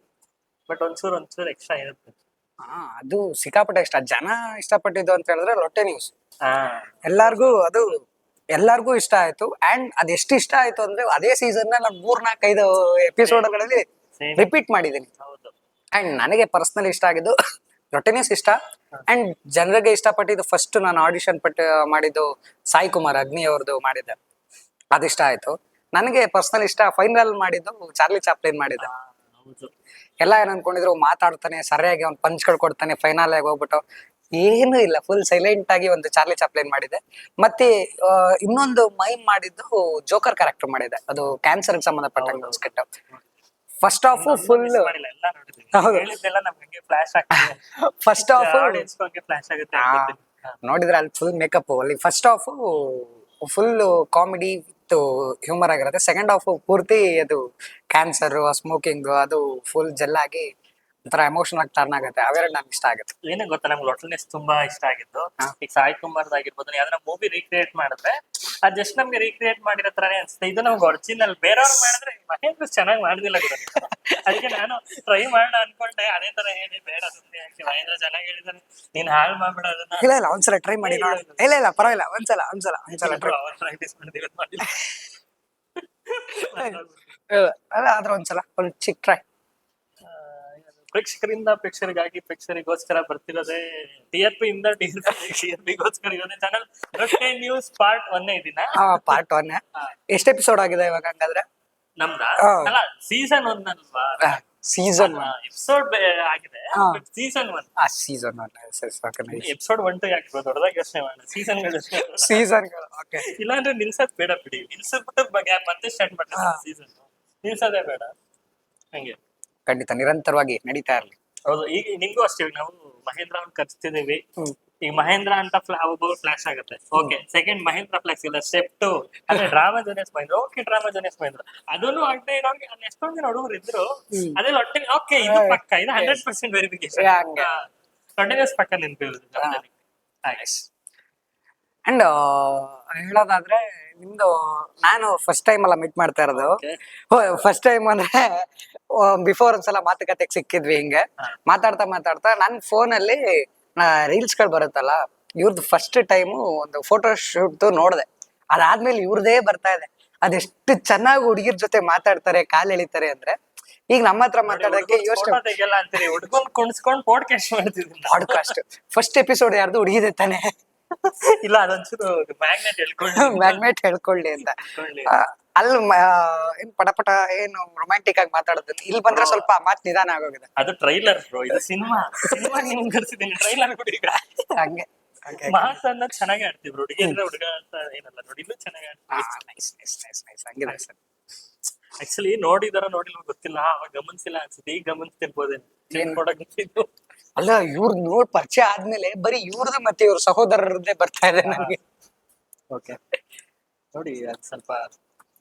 ಬಟ್ ಒಂಚೂರು ಎಕ್ಸ್ಟ್ರಾ ಇರುತ್ತೆ. ಅದು ಸಿಕ್ಕಾಪಟ್ಟೆ ಇಷ್ಟ. ಜನ ಇಷ್ಟಪಟ್ಟಿದ್ದು ಅಂತ ಹೇಳಿದ್ರೆ ಲೊಟ್ಟೆ ನ್ಯೂಸ್. ಎಲ್ಲಾರ್ಗೂ ಇಷ್ಟ ಆಯ್ತು. ಅಂಡ್ ಅದೆಷ್ಟು ಇಷ್ಟ ಆಯ್ತು ಅಂದ್ರೆ ಅದೇ ಸೀಸನ್ ನಾನು 3-4-5 ಎಪಿಸೋಡ್ಗಳಲ್ಲಿ ರಿಪೀಟ್ ಮಾಡಿದ್ದೀನಿ. ಅಂಡ್ ನನಗೆ ಪರ್ಸನಲಿ ಇಷ್ಟ ಆಗಿದ್ದು ಲೊಟ್ಟೆ ನ್ಯೂಸ್ ಇಷ್ಟ. ಅಂಡ್ ಜನರಿಗೆ ಇಷ್ಟಪಟ್ಟಿದ್ದು ಫಸ್ಟ್ ನಾನು ಆಡಿಷನ್ ಮಾಡಿದ್ದು ಸಾಯಿ ಕುಮಾರ್ ಅಗ್ನಿ ಅವ್ರದ್ದು ಮಾಡಿದ್ದೆ, ಅದಿಷ್ಟ ಆಯ್ತು. ನನಗೆ ಪರ್ಸನಲ್ ಇಷ್ಟ ಫೈನಲ್ ಮಾಡಿದ್ದು ಚಾರ್ಲಿ ಚಾಪ್ಲಿನ್ ಮಾಡಿದ್ದೆ. ಹೌದು. ಎಲ್ಲ ಏನ್ ಅನ್ಕೊಂಡಿದ್ರು ಮಾತಾಡ್ತಾನೆ ಸರಿಯಾಗಿ ಅವ್ನ್ ಪಂಚ್ಗಳು ಕೊಡ್ತಾನೆ, ಫೈನಲ್ ಆಗಿ ಹೋಗ್ಬಿಟ್ಟು ಏನು ಇಲ್ಲ, ಫುಲ್ ಸೈಲೆಂಟ್ ಆಗಿ ಒಂದು ಚಾರ್ಲಿ ಚಾಪ್ಲಿನ್ ಮಾಡಿದೆ. ಮತ್ತೆ ಇನ್ನೊಂದು ಮೈಮ್ ಮಾಡಿದ್ದು ಜೋಕರ್ ಕ್ಯಾರೆಕ್ಟರ್ ಮಾಡಿದೆ, ಅದು ಕ್ಯಾನ್ಸರ್ ಸಂಬಂಧಪಟ್ಟ ಸ್ಕಿಟ್. ಫಸ್ಟ್ ಹಾಫ್ ಫುಲ್ ಮಾಡಿಲ್ಲ, ಎಲ್ಲ ನೋಡಿದ್ವಿ. ಹೇಳಿದ್ದೆಲ್ಲ ನಮ್ಗೆ ಹಂಗೆ ಫ್ಲಾಶ್ ಆಗ್ತದೆ. ಫಸ್ಟ್ ಹಾಫ್ ಆಡಿಯನ್ಸ್ ಹಂಗೆ ಫ್ಲಾಶ್ ಆಗುತ್ತೆ. ನೋಡಿದ್ರೆ ಅಲ್ಲಿ ಫುಲ್ ಮೇಕಪ್ ಅಲ್ಲಿ. First half full comedy with humour ಆಗಿರುತ್ತೆ. ಸೆಕೆಂಡ್ ಹಾಫ್ ಪೂರ್ತಿ ಅದು ಕ್ಯಾನ್ಸರ್, ಸ್ಮೋಕಿಂಗ್, ಅದು ಫುಲ್ ಜೆಲ್ಲಾಗಿ ಒಂಥರ ಎಮೋಷನಲ್ ಆಗಿ ಟರ್ನ್ ಆಗುತ್ತೆ. ಅವೆರಡು ನನ್ಗೆ ಇಷ್ಟ ಆಗುತ್ತೆ. ಏನೇ ಗೊತ್ತಾ, ನಮ್ಗೆ ಲೊಟಲ್ನೆಸ್ ತುಂಬಾ ಇಷ್ಟ ಆಗಿದ್ದು. ಈಗ ಸಾಯಿ ಕುಮಾರ್ ಆಗಿರ್ಬೋದು, ಯಾವ್ದಾರ ಮೂವಿ ರೀಕ್ರಿಯೇಟ್ ಮಾಡಿದ್ರೆ ಅದ್ ಜಸ್ಟ್ ನಮ್ಗೆ ರೀಕ್ರಿಯೇಟ್ ಮಾಡಿರೋ ತರಾನೇ ಅನ್ಸುತ್ತೆ. ಇದು ನಮ್ಗೆ ಒರಿಜಿನಲ್. ಬೇರೆಯವ್ರು ಮಾಡಿದ್ರೆ ಮಹೇಂದ್ರ ಚೆನ್ನಾಗಿ ಮಾಡುದಿಲ್ಲ ಗುರು. ಅದಕ್ಕೆ ನಾನು ಟ್ರೈ ಮಾಡೋಣ ಅನ್ಕೊಂಡೆ, ಅದೇ ತರ ಹೇಳಿ ಬೇಡ ಸುಮ್ಮನೆ ಯಾಕೆ, ಮಹೇಂದ್ರ ಚೆನ್ನಾಗಿ ಹೇಳಿದಾನೆ, ನೀನ್ ಹಾಳು ಮಾಡ್ಬೇಡ ಅದನ್ನ. ಇಲ್ಲ ಇಲ್ಲ, ಒಂದ್ಸಲ ಟ್ರೈ ಮಾಡಿ ನೋಡಿ. ಇಲ್ಲ ಇಲ್ಲ ಪರವಾಗಿಲ್ಲ, ಒಂದ್ಸಲ ಟ್ರೈ ಪ್ರಾಕ್ಟೀಸ್ ಮಾಡಿದೀವಿ. ಅಲ್ಲ ಆದ್ರೆ ಒಂದ್ಸಲ ಒಂದು ಚಿಕ್ಕ ಟ್ರೈ. ಪ್ರೇಕ್ಷಕರಿಂದ ಪ್ರೇಕ್ಷರಿಗೋಸ್ಕರ ಬರ್ತಿರೋದೇ TRP ಇಂದ TRPಗೋಸ್ಕರ ಇರೋದೇ ಚಾನಲ್ ರೊಟ್ಟೆ ನ್ಯೂಸ್ ಪಾರ್ಟ್ 1 ದಿನ. ಪಾರ್ಟ್ 1 ಎಷ್ಟು ಎಪಿಸೋಡ್ ಆಗಿದೆ ಇವಾಗ ಹಂಗಾದ್ರೆ? ನಮ್ದ ಅಲ್ಲ, ಸೀಸನ್ 1 ಅಲ್ವಾ? ಸೀಸನ್ ಎಪಿಸೋಡ್ ಆಗಿದೆ, ಸೀಸನ್ 1. ಸೀಸನ್ 1 ಎಪಿಸೋಡ್ 1 2 ಯಾಕೆ ದೊಡ್ಡದಾಗಿ ಯೋಚನೆ ಮಾಡೋಣ, ಸೀಸನ್. ಓಕೆ, ಇಲ್ಲಾಂದ್ರೆ ನಿಲ್ಸದ್ ಬೇಡ ಬಿಡಿ, ನಿಲ್ಸಬಿಟ್ಟು ಮತ್ತೆ ಸ್ಟಾರ್ಟ್ ಮಾಡ್ತಾರೆ ಸೀಸನ್. ನಿಲ್ಸೋದೇ ಬೇಡ, ಹಂಗೆ ಖಂಡಿತ ನಿರಂತರವಾಗಿ ನಡೀತಾ ಇರ್ಲಿ. ಹೌದು. ಈಗ ನಿಮ್ಗೂ ಅಷ್ಟೇ, ನಾವು ಮಹೇಂದ್ರ ಅವ್ನ ಕರ್ಸ್ತಿದೀವಿ. ಈಗ ಮಹೇಂದ್ರ ಅಂತ ಒಬ್ಬ ಫ್ಲಾಶ್ ಆಗುತ್ತೆ, ಓಕೆ. ಸೆಕೆಂಡ್ ಮಹೇಂದ್ರ ಫ್ಲಾಶ್ ಇಲ್ಲ, ಸ್ಟೆಪ್ 2 ಅದೇ drama juniors Mahendra, okay. Drama juniors Mahendra ಅದನ್ನು ಅಡ್ಡ ಇರೋಂಗೆ ಎಷ್ಟೊಂದು ಜನ ಹುಡುಗರು ಇದ್ರು. ಅದೇ ಒಟ್ಟಿಗೆ ಓಕೆ, ಇದು ಪಕ್ಕ, ಇದು 100% ವೆರಿಫಿಕೇಶನ್. ಕಂಟಿನ್ಯೂಸ್ ಪಕ್ಕ ನೆನಪಿರೋದು. ಅಂಡ್ ಹೇಳೋದಾದ್ರೆ ನಿಮ್ದು, ನಾನು ಫಸ್ಟ್ ಟೈಮ್ ಅಲ್ಲ ಮೀಟ್ ಮಾಡ್ತಾ ಇರೋದು. ಫಸ್ಟ್ ಟೈಮ್ ಅಂದ್ರೆ ಬಿಫೋರ್ ಒಂದ್ಸಲ ಮಾತುಕತೆಗೆ ಸಿಕ್ಕಿದ್ವಿ. ಹಿಂಗೆ ಮಾತಾಡ್ತಾ ನನ್ ಫೋನ್ ಅಲ್ಲಿ ರೀಲ್ಸ್ ಗಳು ಬರುತ್ತಲ್ಲ, ಇವ್ರದ್ದು ಫಸ್ಟ್ ಟೈಮು ಒಂದು ಫೋಟೋ ಶೂಟ್ ನೋಡ್ದೆ. ಅದಾದ್ಮೇಲೆ ಇವ್ರದೇ ಬರ್ತಾ ಇದೆ. ಅದೆಷ್ಟು ಚೆನ್ನಾಗಿ ಹುಡುಗಿರ್ ಜೊತೆ ಮಾತಾಡ್ತಾರೆ, ಕಾಲ್ ಎಳಿತಾರೆ ಅಂದ್ರೆ. ಈಗ ನಮ್ಮ ಹತ್ರ ಮಾತಾಡಕ್ಕೆ ಯೋಚನೆ ಅಂತೀರಿ, ಹುಡುಗನ್ ಕುಣಿಸ್ಕೊಂಡು ಪಾಡ್ಕಾಸ್ಟ್ ಮಾಡ್ತಿದ್ವಿ. ಪಾಡ್ಕಾಸ್ಟ್ ಫಸ್ಟ್ ಎಪಿಸೋಡ್ ಯಾರ್ದು ಹುಡುಗಿದೆ ತಾನೆ? ಇಲ್ಲ, ಅದೊಂಚೂರು ಮ್ಯಾಗ್ನೆಟ್ ಹೇಳ್ಕೊಳ್ಳಿ ಅಂತ. ಅಲ್ಲಿ ಏನ್ ಪಟ ಏನು ರೊಮ್ಯಾಂಟಿಕ್ ಆಗಿ ಮಾತಾಡೋದು. ಇಲ್ಲಿ ಬಂದ್ರೆ ಸ್ವಲ್ಪ ಮಾತ್ ನಿಧಾನ ಆಗೋಗಿದೆ. ಅದು ಟ್ರೈಲರ್ ಬ್ರೋ, ಇದು ಸಿನಿಮಾ ನಿಮ್ಗೆ ಕರ್ಸಿದ್ದೀನಿ. ಟ್ರೈಲರ್ ನೋಡಿ ಹಂಗೆ ಮಾತನ್ನ ಚೆನ್ನಾಗಿ ಆಡ್ತೀವಿ ಹುಡುಗಿ ಅಂದ್ರೆ ಹುಡುಗ ಅಂತ ಏನಲ್ಲ ನೋಡಿ, ಇನ್ನೂ ಚೆನ್ನಾಗಿ ಆಡ್ತೀವಿ. ಆಕ್ಚುಲಿ ನೋಡಿದಾರ ನೋಡಿಲ್ವ ಗೊತ್ತಿಲ್ಲ, ಅವಾಗ ಗಮನಿಸಿಲ್ಲ ಅನ್ಸುತ್ತೆ, ಈಗ ಗಮನಿಸ್ತಿರ್ಬೋದೇನು. ಅಲ್ಲ, ಇವ್ರ ನೋಡ್ ಪರಿಚಯ ಆದ್ಮೇಲೆ ಬರೀ ಇವ್ರದ್ದು ಮತ್ತೆ ಇವ್ರ ಸಹೋದರರದ್ದೇ ಬರ್ತಾ ಇದೆ ನನಗೆ. ಓಕೆ, ನೋಡಿ ಅದ್ ಸ್ವಲ್ಪ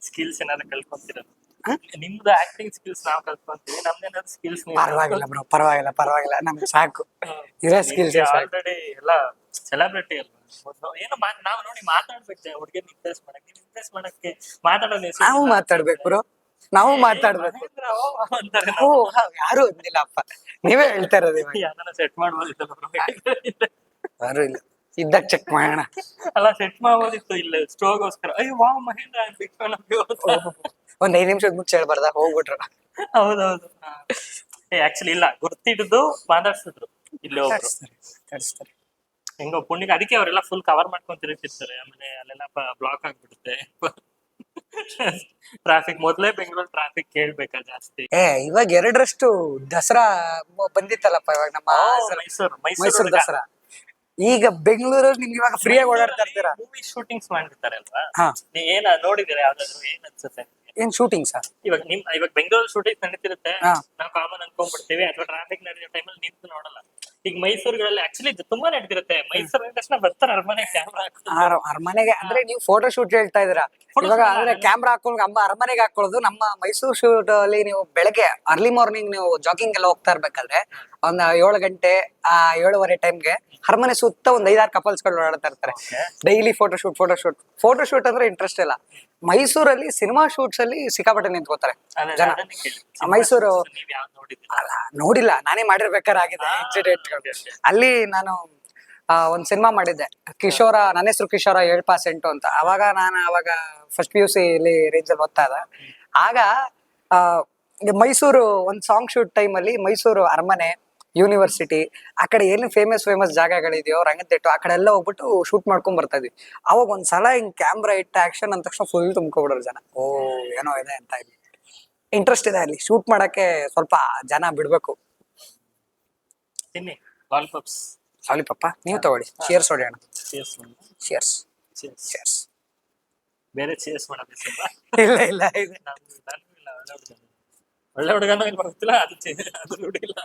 ಸ್ಕಿಲ್ಸ್ ಏನಾದ್ರು ಕಲ್ತ್ಕೊಂತಿರೋದು. ನಿಮ್ದು ಆಕ್ಟಿಂಗ್ ಸ್ಕಿಲ್ಸ್ ನಾವ್ ಕಲ್ತ್ಕೊಂತೀವಿ, ನಮ್ದೇನಾದ್ರು ಸ್ಕಿಲ್ಸ್ ಪರವಾಗಿಲ್ಲ ಬ್ರೋ, ಪರವಾಗಿಲ್ಲ ನಮ್ಗೆ ಸಾಕು ಇರೋ ಸ್ಕಿಲ್ಸ್. ಆಲ್ರೆಡಿ ಎಲ್ಲ ಸೆಲೆಬ್ರಿಟಿ ಅಲ್ವಾ, ಏನು ನಾವ್ ನೋಡಿ ಮಾತಾಡ್ಬೇಕು. ಹುಡುಗಿನ ಇಂಪ್ರೆಸ್ ಮಾಡಕ್ಕೆ ಮಾತಾಡೋದು. ನಾವು ಮಾತಾಡ್ಬೇಕು ಬ್ರೋ, ನಾವು ಮಾತಾಡ್ಬೇಕು. ಯಾರು ಅಂದಿಲ್ಲ ಅಪ್ಪ, ನೀವೇ ಹೇಳ್ತಾ ಇರೋದು. ಸೆಟ್ ಮಾಡ್ಬೋದಿತ್ತು, ಯಾರು ಇಲ್ಲ ಇದ್ದಾಗ ಚೆಕ್ ಮಾಡೋಣ. ಅಲ್ಲ, ಸೆಟ್ ಮಾಡ್ಬೋದಿತ್ತು ಇಲ್ಲ ಸ್ಟೋಗೋಸ್ಕರ. ಅಯ್ಯೋ ವಾ ಮಹೇಂದ್ರ ಒಂದ್ 5 ನಿಮಿಷದ ಮುಂಚೆ ಹೇಳ್ಬಾರ್ದ, ಹೋಗ್ಬಿಟ್ರು. ಹೌದೌದು. ಆಕ್ಚುಲಿ ಇಲ್ಲ, ಗುರ್ತಿಡಿದು ಮಾತಾಡ್ಸಿದ್ರು ಇಲ್ಲಿ ಹೋಗ್ರು ಕಳಿಸ್ತಾರೆ. ಹೆಂಗೋ ಪುಣ್ಯಕ್ಕೆ ಅದಕ್ಕೆ ಅವರೆಲ್ಲ ಫುಲ್ ಕವರ್ ಮಾಡ್ಕೊಂಡ್ ತಿರುಗ್ತಿರ್ತಾರೆ. ಆಮೇಲೆ ಅಲ್ಲೆಲ್ಲ ಬ್ಲಾಕ್ ಆಗ್ಬಿಡುತ್ತೆ ಟ್ರಾಫಿಕ್. ಮೊದ್ಲೇ ಬೆಂಗಳೂರು ಟ್ರಾಫಿಕ್ ಕೇಳ್ಬೇಕಾ ಜಾಸ್ತಿ. ಇವಾಗ 2ರಷ್ಟು ದಸರಾ ಬಂದಿತ್ತಲ್ಲಪ್ಪ ಇವಾಗ ನಮ್ಮ ಮೈಸೂರು ದಸರಾ. ಈಗ ಬೆಂಗಳೂರಲ್ಲಿ ನಿಮ್ಗೆ ಇವಾಗ ಫ್ರೀ ಆಗಿ ಓಡಾಡ್ತಾ ಇರ್ತೀರಾ. ಮೂವಿ ಶೂಟಿಂಗ್ಸ್ ಮಾಡಿರ್ತಾರೆ ಅಲ್ವಾ, ಏನ ನೋಡಿದಿರ ಯಾವ್ದಾದ್ರು? ಏನ್ ಅನ್ಸುತ್ತೆ? ಏನ್ ಶೂಟಿಂಗ್ ಸರ್? ಇವಾಗ ಬೆಂಗಳೂರು ಶೂಟಿಂಗ್ ನಡೀತಿರುತ್ತೆ, ನಾವು ಕಾಮನ್ ಅನ್ಕೊಂಡ್ಬಿಡ್ತೀವಿ, ಅಥವಾ ಟ್ರಾಫಿಕ್ ನಡೆಯೋ ಟೈಮಲ್ಲಿ ನಿಂತು ನೋಡಲ್ಲ. ಈಗ ಮೈಸೂರುಗಳಲ್ಲಿ ಆಕ್ಚುಲಿ ತುಂಬಾ ನಡೀತಿರುತ್ತೆ. ಮೈಸೂರು ತಕ್ಷಣ ಬರ್ತಾರೆ ಅರಮನೆ ಕ್ಯಾಮ್ರಾ ಅರಮನೆಗೆ. ಅಂದ್ರೆ ನೀವು ಫೋಟೋ ಶೂಟ್ ಹೇಳ್ತಾ ಇದೀರಾ ಇವಾಗ. ಅಂದ್ರೆ ಕ್ಯಾಮ್ರಾ ಹಾಕೊಂಡು ಅರಮನೆಗೆ ಹಾಕೊಳ್ಳೋದು. ನಮ್ಮ ಮೈಸೂರು ಶೂಟ್ ಅಲ್ಲಿ ನೀವು ಬೆಳಗ್ಗೆ ಅರ್ಲಿ ಮಾರ್ನಿಂಗ್ ನೀವು ಜಾಗಿಂಗ್ ಎಲ್ಲ ಹೋಗ್ತಾ ಇರ್ಬೇಕಾದ್ರೆ ಒಂದ್ 7 ಗಂಟೆ 7:15 ಟೈಮ್ಗೆ ಅರಮನೆ ಸುತ್ತ ಒಂದ್ 5-6 ಕಪಲ್ಸ್ ಗಳು ಓಡಾಡ್ತಾ ಇರ್ತಾರೆ. ಡೈಲಿ ಫೋಟೋ ಶೂಟ್ ಅಂದ್ರೆ ಇಂಟ್ರೆಸ್ಟ್ ಇಲ್ಲ. ಮೈಸೂರಲ್ಲಿ ಸಿನಿಮಾ ಶೂಟ್ಸ್ ಅಲ್ಲಿ ಸಿಕ್ಕಾಪಟ್ಟೆ ನಿಂತ್ಕೋತಾರೆ ಜನ. ಮೈಸೂರು ನೋಡಿಲ್ಲ, ನಾನೇ ಮಾಡಿರ್ಬೇಕಾರಾಗಿದೆ ಇನ್ಸಿಡೆಂಟ್. ಅಲ್ಲಿ ನಾನು ಒಂದ್ ಸಿನಿಮಾ ಮಾಡಿದ್ದೆ, ಕಿಶೋರ, ನನ್ನ ಹೆಸರು ಕಿಶೋರ 7% ಅಂತ. ಅವಾಗ ಫಸ್ಟ್ PUC ರೇಂಜ್ ಅಲ್ಲಿ ಓದ್ತಾ ಇದ್ದ. ಆಗ ಮೈಸೂರು ಒಂದ್ ಸಾಂಗ್ ಶೂಟ್ ಟೈಮ್ ಅಲ್ಲಿ ಮೈಸೂರು ಅರಮನೆ ಯೂನಿವರ್ಸಿಟಿ ಆ ಕಡೆ ಏನು ಫೇಮಸ್ ಜಾಗಗಳಿದೆಯೋ ರಂಗತೆಟ್ಟು ಆ ಕಡೆ ಎಲ್ಲ ಹೋಗ್ಬಿಟ್ಟು ಶೂಟ್ ಮಾಡ್ಕೊಂಡ್ ಬರ್ತಾ ಇದ್ವಿ. ಅವಾಗ ಒಂದ್ಸಲ ಹಿಂಗ್ ಕ್ಯಾಮ್ರಾ ಇಟ್ಟ ಆಕ್ಷನ್ ಅಂದ ತಕ್ಷಣ ಫುಲ್ ತುಂಬ್ಕೊಬಿಡೋರು ಜನ. ಓ ಏನೋ ಇದೆ ಅಂತ ಇಲ್ಲಿ ಇಂಟ್ರೆಸ್ಟ್ ಇದೆ ಅಲ್ಲಿ ಶೂಟ್ ಮಾಡಕ್ಕೆ, ಸ್ವಲ್ಪ ಜನ ಬಿಡ್ಬೇಕು. ತಿನ್ನಿ ಲಾಲಿಪಾಪ್ಸ್. ಸಾಲಿ ಪಪ್ಪ ನೀವು ತಗೊಳ್ಳಿ, ಚೇರ್ಸ್ ಹೊಡೆಯೋಣ. Chairs chairs chairs. ಚೇರ್ಸ್. ಬೇರೆ ಚೇರ್ಸ್ ಮಾಡೋದು ಇಲ್ಲ ಇಲ್ಲ ಇದೆ ಇಲ್ಲ. ಒಳ್ಳೆ ಹುಡುಗನೂ ಇಲ್ಲಿ ಗೊತ್ತಿಲ್ಲ, ಅದು ರೂಢಿ ಇಲ್ಲ.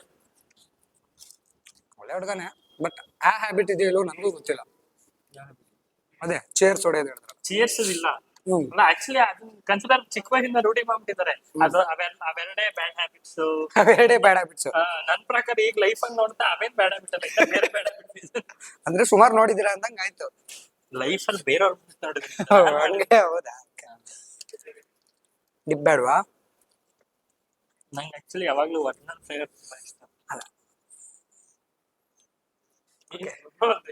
ಒಳ್ಳೆ ಹುಡುಗನೇ, ಬಟ್ ಆ ಹ್ಯಾಬಿಟ್ ಇದೆಯಲ್ಲೋ ನನಗೂ ಗೊತ್ತಿಲ್ಲ. ಅದೇ ಚೇರ್ಸ್ ಹೊಡೆಯೋದು ಹೇಳಿದ್ರು. ಚೇರ್ಸ್ ಇಲ್ಲ ಅಲ್ಲ, ಆಕ್ಚುಲಿ ಅದನ್ನ ಕನ್ಸಿಡರ್ ಚಿಕ್ಕ ವಯಸ್ಸಿಂದ ರೂಢಿ ಮಾಡ್ಬಿಟ್ಟಿದ್ದಾರೆ. ಅದು ಅವೆರಡೇ ಬ್ಯಾಡ್ ಹ್ಯಾಬಿಟ್ಸ್. ಅವೆರಡೇ bad habits. ನನ್ ಪ್ರಕಾರ ಈಗ ಲೈಫ್ ಅನ್ನು ನೋಡ್ತಾ ಅವೇನ್ ಬ್ಯಾಡ್ ಹ್ಯಾಬಿಟ್ ಅಲ್ಲ, ಬೇರೆ ಬ್ಯಾಡ್ ಹ್ಯಾಬಿಟ್ಸ್. ಅಂದ್ರೆ ಸುಮಾರು ನೋಡಿದಿರಾ ಅಂದಂಗ ಆಯ್ತು. ಲೈಫ್ ಅಲ್ಲಿ ಬೇರೆಯವ್ರ ನೋಡಿದ್ರಿ. ಹಂಗೆ ಹೌದಾ? ಡಿಪ್ ಬೇಡವಾ? ನಂಗೆ ಆಕ್ಚುಲಿ ಯಾವಾಗ್ಲೂ ಒರಿಜಿನಲ್ ಫ್ಲೇವರ್ ತುಂಬಾ ಇಷ್ಟ. ಅಲ್ಲ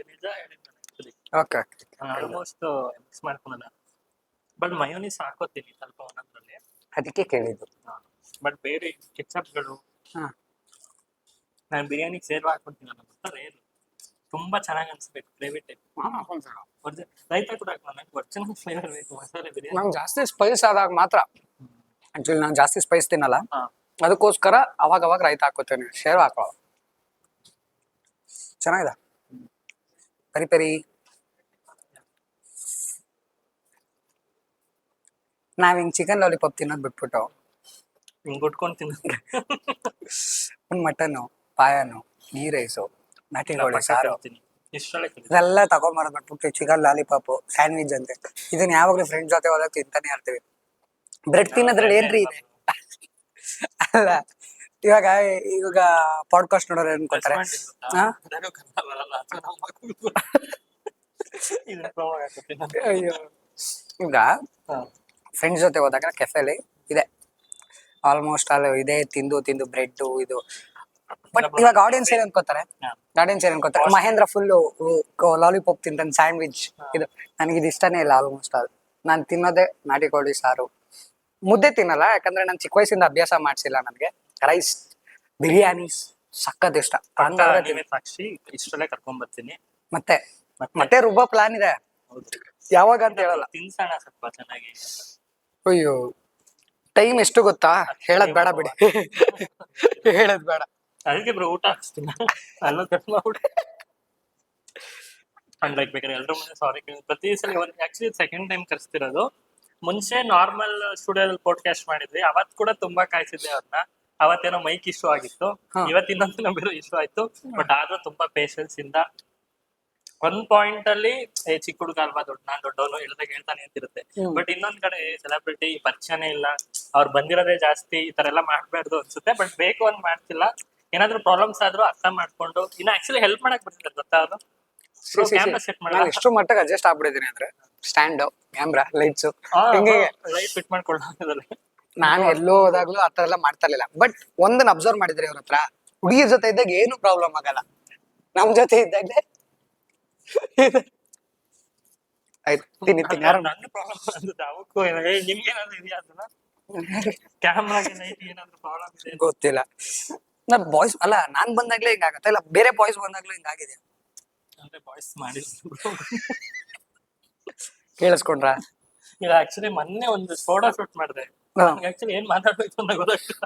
ನಿಜ ಹೇಳಿದ್ದು ಆಕ್ಚುಲಿ. ಓಕೆ ಆಲ್ಮೋಸ್ಟ್ ಮಿಕ್ಸ್ ಮಾಡ್ಕೊಳಲ್ಲ, ಬಟ್ ಮಯೋನೀಸ್ ಹಾಕೋತೀನಿ ಸ್ವಲ್ಪ ಒಂದೊಂದ್ರಲ್ಲಿ. ಅದಕ್ಕೆ ಕೇಳಿದ್ದು. ಬಟ್ ಬೇರೆ ಕೆಚಪ್ಗಳು ಹಾ ನಾನು ಬಿರಿಯಾನಿಗೆ ಸೇರ್ವ ಹಾಕೊಂತೀನಲ್ಲ, ಗೊತ್ತಾರೆ ಏನು ತುಂಬಾ ಚೆನ್ನಾಗಿ ಅನ್ಸ್ಬೇಕು. ಗ್ರೇವಿ ಟೈಪ್ ರೈತ ಕೂಡ ಹಾಕೋಣ, ನಂಗೆ ಒರಿಜಿನಲ್ ಫ್ಲೇವರ್ ಬೇಕು ಮಸಾಲೆ ಬಿರಿಯಾನಿ. ನಂಗೆ ಜಾಸ್ತಿ ಸ್ಪೈಸ್ ಆದಾಗ ಮಾತ್ರ. ಆಕ್ಚುಲಿ ನಾನು ಜಾಸ್ತಿ ಸ್ಪೈಸ್ ತಿನ್ನಲ್ಲ, ಹಾ ಅದಕ್ಕೋಸ್ಕರ ಅವಾಗ ರೈತ ಹಾಕೋತೇನೆ, ಶೇರ್ ಹಾಕೋ. ಚೆನ್ನಾಗಿದೆ. ಪರಿ ಪರಿ ನಾವ್ ಹಿಂಗ್ ಚಿಕನ್ ಲಾಲಿಪಾಪ್ ತಿನ್ನೋದ್ ಬಿಟ್ಬಿಟ್ಟು ಹಿಂಗ್ ಗುಟ್ಕೊಂಡ್ ತಿನ್ನೋದು. ಒಂದ್ ಮಟನ್ನು, ಪಾಯನು, ಗೀ ರೈಸು, ನಾಟಿ ಕೋಳಿ ಸಾರು ಇಷ್ಟೊಳಗೆ ಇದೆಲ್ಲ ತಗೊಂಬರೋದ್ ಬಿಟ್ಬಿಟ್ಟು ಚಿಕನ್ ಲಾಲಿಪಾಪ್, ಸ್ಯಾಂಡ್ವಿಚ್ ಅಂತೆ ಇದನ್ನ ಯಾವಾಗ್ಲೂ ಫ್ರೆಂಡ್ಸ್ ಜೊತೆ ಹೋದಾಗ ತಿಂತಾನೆ ಇರ್ತೀವಿ. ಬ್ರೆಡ್ ತಿನ್ನೋದ್ರಲ್ಲಿ ಏನ್ರಿ ಇದೆ? ಅಲ್ಲ ಇವಾಗ ಪಾಡ್ಕಾಸ್ಟ್ ನೋಡೋರು ಏನ್ ಕೊಡ್ತಾರೆ? ಅಯ್ಯೋ, ಈಗ ಫ್ರೆಂಡ್ಸ್ ಜೊತೆ ಹೋದಾಗ ಕೆಫೆಲಿ ಇದೆ ಆಲ್ಮೋಸ್ಟ್ ಅಲ್ಲಿ ಇದೆ, ತಿಂದು ಬ್ರೆಡ್ ಇದು. ಬಟ್ ಇವಾಗ ಆಡಿಯನ್ಸ್ ಏನ್ ಅನ್ಕೋತಾರೆ? ಮಹೇಂದ್ರ ಫುಲ್ ಲಾಲಿಪಾಪ್ ತಿಂತಾನೆ, ಸ್ಯಾಂಡ್ವಿಚ್ ಇದು. ನನಗಿದು ಇಷ್ಟನೇ ಇಲ್ಲ ಆಲ್ಮೋಸ್ಟ್. ಅದು ನಾನು ತಿನ್ನೋದೇ ನಾಟಿ ಕೋಳಿ ಸಾರು, ಮುದ್ದೆ ತಿನ್ನಲ್ಲ, ಯಾಕಂದ್ರೆ ನಾನು ಚಿಕ್ಕ ವಯಸ್ಸಿಂದ ಅಭ್ಯಾಸ ಮಾಡ್ಸಿಲ್ಲ. ನನಗೆ ರೈಸ್, ಬಿರಿಯಾನಿ ಸಖತ್ ಇಷ್ಟ. ಸಾಕ್ಷಿ ಇಷ್ಟರಲ್ಲೇ ಕರ್ಕೊಂಡ್ ಬರ್ತೀನಿ. ಮತ್ತೆ ರುಬ್ಬ ಪ್ಲಾನ್ ಇದೆ, ಯಾವಾಗ ಅಂತ ಹೇಳಲ್ಲ. ತಿನ್ಸೋಣ ಸ್ವಲ್ಪ ಚೆನ್ನಾಗಿ. ಅಯ್ಯೋ ಟೈಮ್ ಎಷ್ಟು ಗೊತ್ತಾ? ಹೇಳದ್ ಬೇಡ ಬಿಡಿ, ಹೇಳದ್ ಬೇಡ. ಅದಕ್ಕೆ ಬ್ರೋ ಊಟ ಹಾಕ್ಸ್ತೀನಿ ಅಲ್ಲ ಕರ್ಕೊಂಡ್ಬಿಟ್ಟು. ಅಂಡ್ ಲೈಕ್ ಬೇಕಾದ್ರೆ ಎಲ್ರ ಮುಂದೆ ಸಾರಿ ಕೇಳಿ ಪ್ರತಿ ಸಲ. ಆಕ್ಚುಲಿ ಸೆಕೆಂಡ್ ಟೈಮ್ ಕರ್ಸ್ತಿರೋದು. ಮುಂಚೆ ನಾರ್ಮಲ್ ಸ್ಟುಡಿಯೋದಲ್ಲಿ ಪಾಡ್ಕಾಸ್ಟ್ ಮಾಡಿದ್ವಿ, ಅವತ್ ಕೂಡ ತುಂಬಾ ಕಾಯಿಸಿದ್ದೆ ಅವ್ರನ್ನ. ಅವತ್ತೇನೋ ಮೈಕ್ ಇಶ್ಯೂ ಆಗಿತ್ತು, ಇವತ್ತಿನಂತೂ ನಮ್ಗೆ ಇಶ್ಯೂ ಆಯ್ತು. ಬಟ್ ಆದ್ರೂ ತುಂಬಾ ಪೇಷನ್ಸ್ ಇಂದ ಒಂದ್ ಪಾಯಿಂಟ್ ಅಲ್ಲಿ ಚಿಕ್ಕ ಹುಡುಗ ಅಲ್ವಾ, ನಾನ್ ದೊಡ್ಡವನು ಹೇಳ್ದಾಗ ಹೇಳ್ತಾನೆ ಅಂತಿರುತ್ತೆ. ಬಟ್ ಇನ್ನೊಂದ್ ಕಡೆ ಸೆಲೆಬ್ರಿಟಿ ಪರಿಚಯನೇ ಇಲ್ಲ, ಅವ್ರು ಬಂದಿರೋದೇ ಜಾಸ್ತಿ, ಈ ತರ ಎಲ್ಲ ಮಾಡ್ಬಾರ್ದು ಅನ್ಸುತ್ತೆ. ಬಟ್ ಬೇಕು ಅಂತ ಮಾಡ್ತಿಲ್ಲ. ಏನಾದ್ರು ಪ್ರಾಬ್ಲಮ್ಸ್ ಆದ್ರೂ ಅರ್ಥ ಮಾಡ್ಕೊಂಡು ಇನ್ನ ಆಕ್ಚುಲಿ ಹೆಲ್ಪ್ ಮಾಡಕ್ ಬರ್ತಿದ್ದಾರೆ ಗೊತ್ತಾ ಅವರು. ಕ್ಯಾಮ್ರಾ ಸೆಟ್ ಮಾಡಿ ಎಷ್ಟು ಮಟ್ಟಿಗೆ ಅಡ್ಜಸ್ಟ್ ಆಗ್ಬಿಟ್ಟಿದ್ದೀನಿ ಅಂದ್ರೆ, stand, camera, lights light fit ಮಾಡ್ಕೊಳ್ಳೋದ್ರಲ್ಲಿ ನಾನು ಎಲ್ಲೋ ಹೋದಾಗ್ಲೂ ಆತರ ಎಲ್ಲ ಮಾಡ್ತಾ ಇರ್ಲಿಲ್ಲ. ಬಟ್ ಒಂದನ್ನ ಅಬ್ಸರ್ವ್ ಮಾಡಿದ್ರೆ ಇವ್ರ ಹತ್ರ ಹುಡುಗಿರ್ ಜೊತೆ ಇದ್ದಾಗ ಏನು ಪ್ರಾಬ್ಲಮ್ ಆಗಲ್ಲ, ನಮ್ ಜೊತೆ ಇದ್ದಾಗಲೇ ಆಯ್ತು ತಿನ್ನಿ ನನ್ನ ಪ್ರಾಬ್ಲಮ್ ಬಂದಿದೆ. ಅವಕ್ಕೂ ನಿಮ್ಗೇನಾದ್ರು ಇದೆಯಾ ಅದನ್ನ ಕ್ಯಾಮ್ರಾಗೆ ಲೈಟ್ ಏನಾದ್ರು ಪ್ರಾಬ್ಲಮ್ ಇದೆ ಗೊತ್ತಿಲ್ಲ. ನಾ ಬಾಯ್ಸ್ ಅಲ್ಲ, ನಾನ್ ಬಂದಾಗ್ಲೇ ಹಿಂಗಾಗತ್ತೆ, ಇಲ್ಲ ಬೇರೆ ಬಾಯ್ಸ್ ಬಂದಾಗ್ಲೂ ಹಿಂಗಾಗಿದೆ ಅಂದ್ರೆ ಬಾಯ್ಸ್ ಮಾಡಿ ಕೇಳಿಸ್ಕೊಂಡ್ರ? ಇಲ್ಲ ಆಕ್ಚುಲಿ ಮೊನ್ನೆ ಒಂದು ಫೋಟೋ ಶೂಟ್ ಮಾಡಿದೆ. ಆಕ್ಚುಲಿ ಏನ್ ಮಾತಾಡ್ಬೇಕು ಅಂತ ಗೊತ್ತಾಗ್ತಿಲ್ಲ,